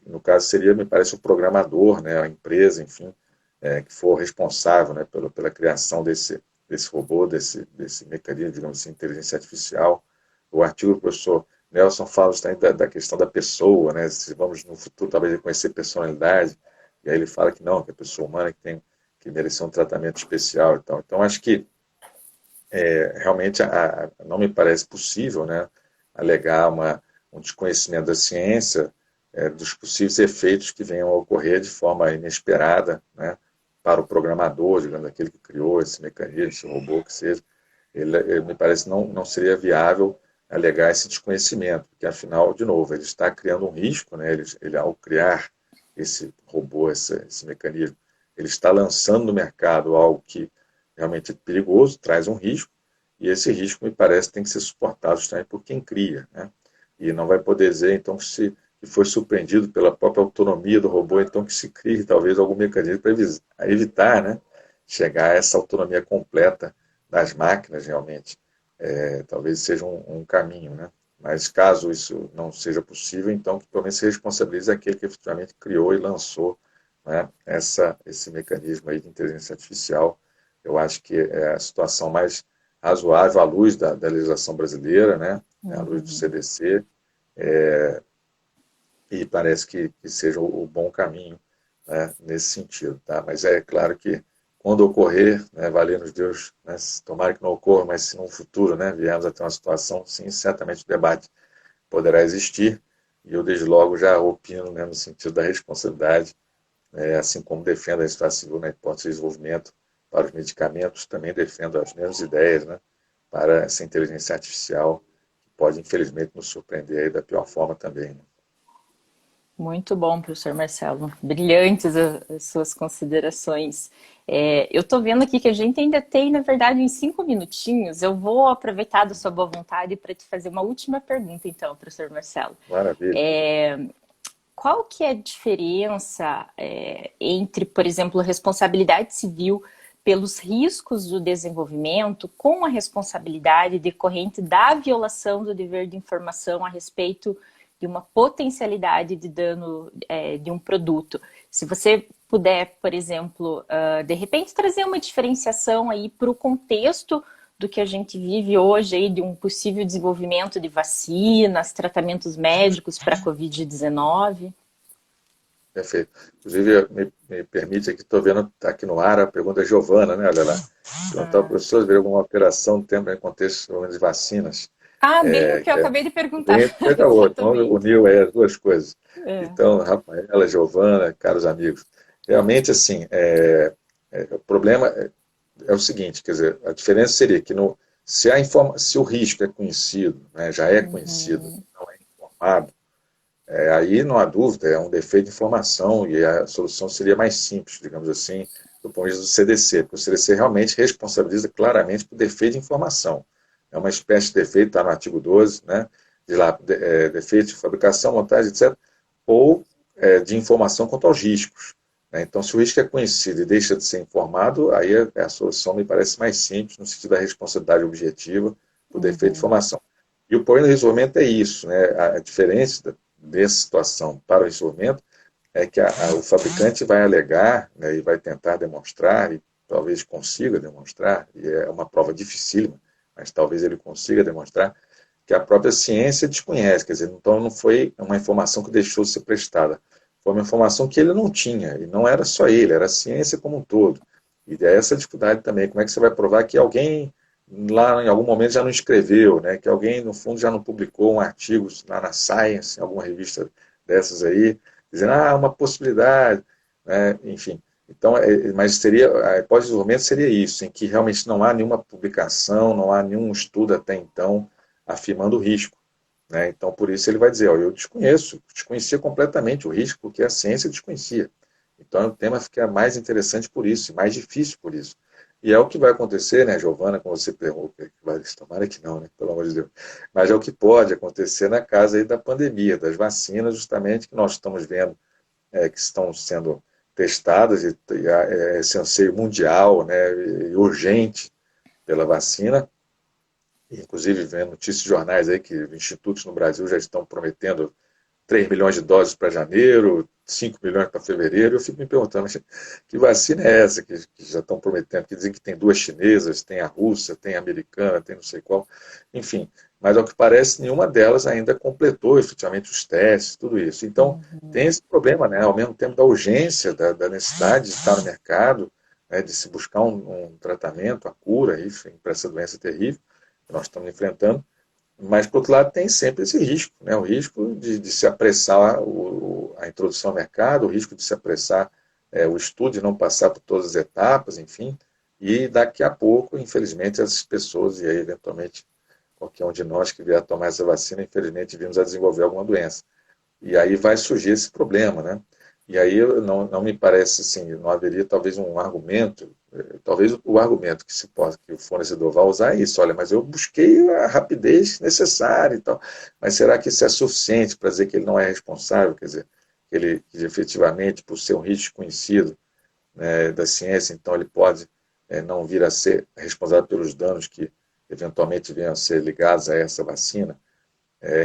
no caso seria, me parece, o programador, né, a empresa, enfim, que for responsável, né, pela criação desse robô, desse mecanismo, digamos assim, inteligência artificial. O artigo do professor Nelson fala também da questão da pessoa, né? Se vamos no futuro talvez reconhecer personalidade, e aí ele fala que não, que a pessoa humana que merecer um tratamento especial e tal. Então acho que realmente não me parece possível, né, alegar um desconhecimento da ciência, dos possíveis efeitos que venham a ocorrer de forma inesperada, né, para o programador, digamos, aquele que criou esse mecanismo, esse robô que seja. Ele me parece não seria viável alegar esse desconhecimento, porque afinal, de novo, ele está criando um risco, né, ele ao criar esse robô, esse mecanismo, ele está lançando no mercado algo que realmente é perigoso, traz um risco, e esse risco, me parece, tem que ser suportado justamente por quem cria, né? E não vai poder dizer, então, que foi surpreendido pela própria autonomia do robô, então que se crie talvez algum mecanismo para evitar, né, chegar a essa autonomia completa das máquinas, realmente. Talvez seja um caminho, né? Mas caso isso não seja possível, então que pelo menos se responsabilize aquele que efetivamente criou e lançou, né, esse mecanismo aí de inteligência artificial. Eu acho que é a situação mais razoável à luz da legislação brasileira, né, à luz do Uhum. CDC, e parece que seja o bom caminho, né, nesse sentido. Tá? Mas é claro que quando ocorrer, né, valendo Deus, né, tomara que não ocorra, mas se no futuro, né, viemos a ter uma situação, sim, certamente o debate poderá existir, e eu desde logo já opino, né, no sentido da responsabilidade, assim como defendo a sociedade civil na hipótese de desenvolvimento para os medicamentos, também defendo as mesmas ideias, né, para essa inteligência artificial, que pode, infelizmente, nos surpreender aí da pior forma também. Né? Muito bom, professor Marcelo. Brilhantes as suas considerações. Eu estou vendo aqui que a gente ainda tem, na verdade, uns 5 minutinhos. Eu vou aproveitar da sua boa vontade para te fazer uma última pergunta, então, professor Marcelo. Maravilha. Qual que é a diferença entre, por exemplo, responsabilidade civil pelos riscos do desenvolvimento com a responsabilidade decorrente da violação do dever de informação a respeito de uma potencialidade de dano de um produto? Se você puder, por exemplo, de repente trazer uma diferenciação aí para o contexto do que a gente vive hoje aí de um possível desenvolvimento de vacinas, tratamentos médicos para a Covid-19. Perfeito. Inclusive, me permite aqui, estou vendo, está aqui no ar a pergunta da Giovana, né? Olha lá. Perguntar ao professor se haveria alguma alteração no tempo em contexto de vacinas. Ah, bem o que eu Que é acabei de perguntar. bem da outra. Então, Exatamente. uniu aí as duas coisas. É. Então, Rafaela, Giovana, caros amigos, realmente, assim, o problema é o seguinte, quer dizer, a diferença seria que se o risco é conhecido, né, já é conhecido, Uhum. não é informado, aí não há dúvida, é um defeito de informação e a solução seria mais simples, digamos assim, do ponto de vista do CDC, porque o CDC realmente responsabiliza claramente por defeito de informação. É uma espécie de defeito, está no artigo 12, né, de lá, defeito de fabricação, montagem, etc., ou de informação quanto aos riscos. Né? Então, se o risco é conhecido e deixa de ser informado, aí a solução me parece mais simples, no sentido da responsabilidade objetiva por defeito de Uhum. informação. E o problema do desenvolvimento é isso, né? A diferença dessa situação para o desenvolvimento é que o fabricante vai alegar, né, e vai tentar demonstrar, e talvez consiga demonstrar, e é uma prova dificílima, mas talvez ele consiga demonstrar, que a própria ciência desconhece, quer dizer, então não foi uma informação que deixou de ser prestada, foi uma informação que ele não tinha, e não era só ele, era a ciência como um todo. E é essa dificuldade também, como é que você vai provar que alguém lá em algum momento já não escreveu, né? Que alguém, no fundo, já não publicou um artigo lá na Science, em alguma revista dessas aí, dizendo, uma possibilidade, né? Enfim. Então, mas seria, a hipótese de desenvolvimento seria isso, em que realmente não há nenhuma publicação, não há nenhum estudo até então afirmando o risco. Né? Então, por isso ele vai dizer, eu desconhecia completamente o risco, porque a ciência desconhecia. Então, o tema fica mais interessante por isso, mais difícil por isso. E é o que vai acontecer, né, Giovana, como você perguntou, tomara que não, né, pelo amor de Deus, mas é o que pode acontecer na casa aí da pandemia, das vacinas, justamente, que nós estamos vendo que estão sendo testadas, e esse anseio mundial, né, e urgente pela vacina, inclusive vendo notícias de jornais aí que institutos no Brasil já estão prometendo 3 milhões de doses para janeiro, 5 milhões para fevereiro. Eu fico me perguntando, mas que vacina é essa que já estão prometendo? Que dizem que tem duas chinesas, tem a russa, tem a americana, tem não sei qual. Enfim, mas ao que parece, nenhuma delas ainda completou efetivamente os testes, tudo isso. Então, tem esse problema, né? Ao mesmo tempo da urgência, da necessidade de estar no mercado, né? De se buscar um tratamento, a cura para essa doença terrível que nós estamos enfrentando. Mas, por outro lado, tem sempre esse risco, né? O risco de se apressar a introdução ao mercado, o risco de se apressar o estudo e não passar por todas as etapas, enfim. E daqui a pouco, infelizmente, essas pessoas, e aí, eventualmente, qualquer um de nós que vier a tomar essa vacina, infelizmente, vimos a desenvolver alguma doença. E aí vai surgir esse problema, né? E aí não me parece assim, não haveria talvez um argumento, talvez o argumento que se possa, que o fornecedor vai usar é isso, olha, mas eu busquei a rapidez necessária e tal, mas será que isso é suficiente para dizer que ele não é responsável, quer dizer, que efetivamente, por ser um risco conhecido, né, da ciência, então ele pode não vir a ser responsável pelos danos que eventualmente venham a ser ligados a essa vacina?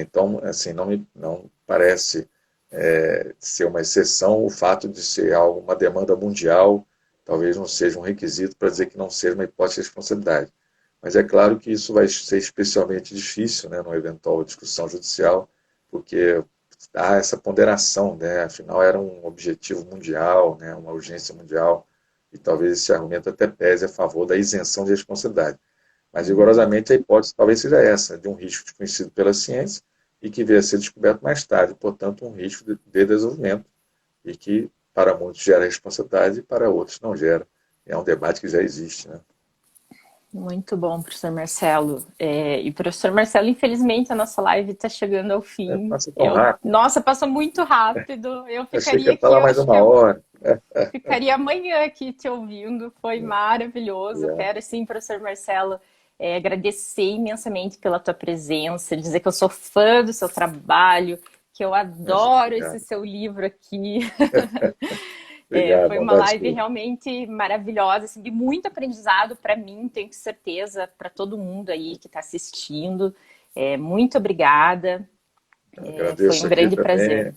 Então, assim, não parece ser uma exceção o fato de ser algo, uma demanda mundial, talvez não seja um requisito para dizer que não seja uma hipótese de responsabilidade. Mas é claro que isso vai ser especialmente difícil, né, numa eventual discussão judicial, porque há essa ponderação, né, afinal era um objetivo mundial, né, uma urgência mundial, e talvez esse argumento até pese a favor da isenção de responsabilidade. Mas, rigorosamente, a hipótese talvez seja essa, de um risco desconhecido pela ciência e que veio a ser descoberto mais tarde, portanto, um risco de desenvolvimento e que, para muitos, gera responsabilidade e para outros não gera. É um debate que já existe, né? Muito bom, professor Marcelo. E professor Marcelo, infelizmente a nossa live está chegando ao fim. Passa tão rápido. Nossa, passou muito rápido. Eu Achei que ficaria ia aqui, falar eu mais acho que uma hora. ficaria amanhã aqui te ouvindo. Foi maravilhoso. Yeah. Quero, sim, professor Marcelo, agradecer imensamente pela tua presença, dizer que eu sou fã do seu trabalho, que eu adoro esse Obrigado. seu livro aqui. Obrigado, Foi uma bondade live sua. realmente maravilhosa, assim, de muito aprendizado para mim, tenho certeza, para todo mundo aí que está assistindo. Muito obrigada, Eu foi agradeço um aqui grande prazer. também.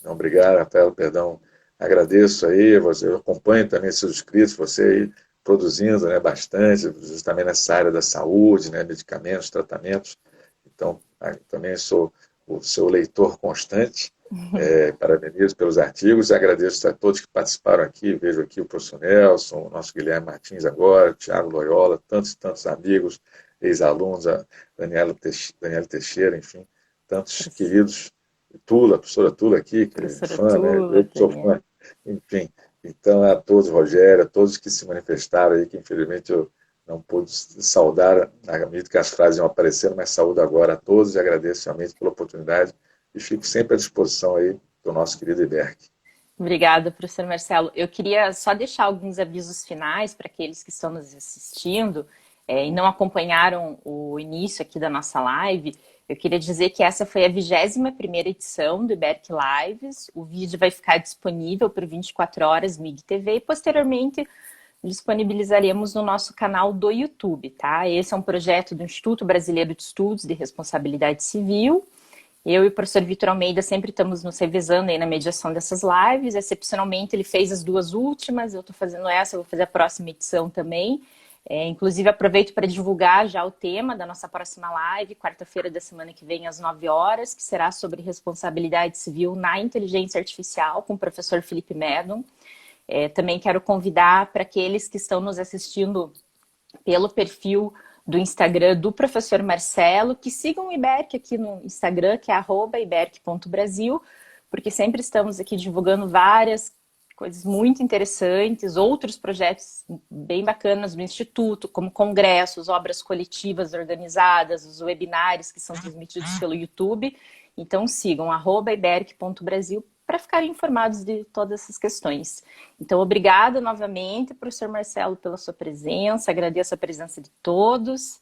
Não, obrigado, Rafael, perdão. Agradeço aí, você, eu acompanho também seus escritos, você aí produzindo, né, bastante, justamente nessa área da saúde, né, medicamentos, tratamentos. Então, também sou o seu leitor constante. Parabenizo pelos artigos e agradeço a todos que participaram aqui. Vejo aqui o professor Nelson, o nosso Guilherme Martins agora, o Thiago Loyola, tantos e tantos amigos, ex-alunos, a Daniela Teixeira, enfim, tantos queridos. Tula, a professora Tula aqui, que é Professora fã, né? Tula Eu sou também. fã, enfim. Então, a todos, Rogério, a todos que se manifestaram aí, que infelizmente eu não pude saudar, na medida que as frases iam aparecendo, mas saúdo agora a todos e agradeço realmente pela oportunidade e fico sempre à disposição aí do nosso querido Iberque. Obrigada, professor Marcelo. Eu queria só deixar alguns avisos finais para aqueles que estão nos assistindo e não acompanharam o início aqui da nossa live. Eu queria dizer que essa foi a 21ª edição do Iberc Lives. O vídeo vai ficar disponível por 24 horas no IGTV e posteriormente disponibilizaremos no nosso canal do YouTube, tá? Esse é um projeto do Instituto Brasileiro de Estudos de Responsabilidade Civil. Eu e o professor Vitor Almeida sempre estamos nos revezando aí na mediação dessas lives. Excepcionalmente, ele fez as duas últimas, eu estou fazendo essa, eu vou fazer a próxima edição também. Inclusive, aproveito para divulgar já o tema da nossa próxima live, quarta-feira da semana que vem, às 9 horas, que será sobre responsabilidade civil na inteligência artificial, com o professor Felipe Medon. Também quero convidar para aqueles que estão nos assistindo pelo perfil do Instagram do professor Marcelo, que sigam o IBERC aqui no Instagram, que é @iberc.brasil, porque sempre estamos aqui divulgando várias coisas muito interessantes, outros projetos bem bacanas do Instituto, como congressos, obras coletivas organizadas, os webinários que são transmitidos pelo YouTube. Então sigam @iberc.brasil para ficarem informados de todas essas questões. Então, obrigada novamente, professor Marcelo, pela sua presença, agradeço a presença de todos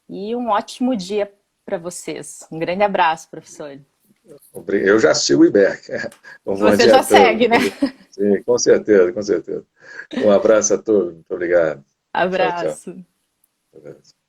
e um ótimo dia para vocês. Um grande abraço, professor. Eu já sigo o IBERC. Um bom Você dia já a todos. segue, né? Sim, com certeza, com certeza. Um abraço a todos. Muito obrigado. Tchau, tchau. Abraço. Abraço.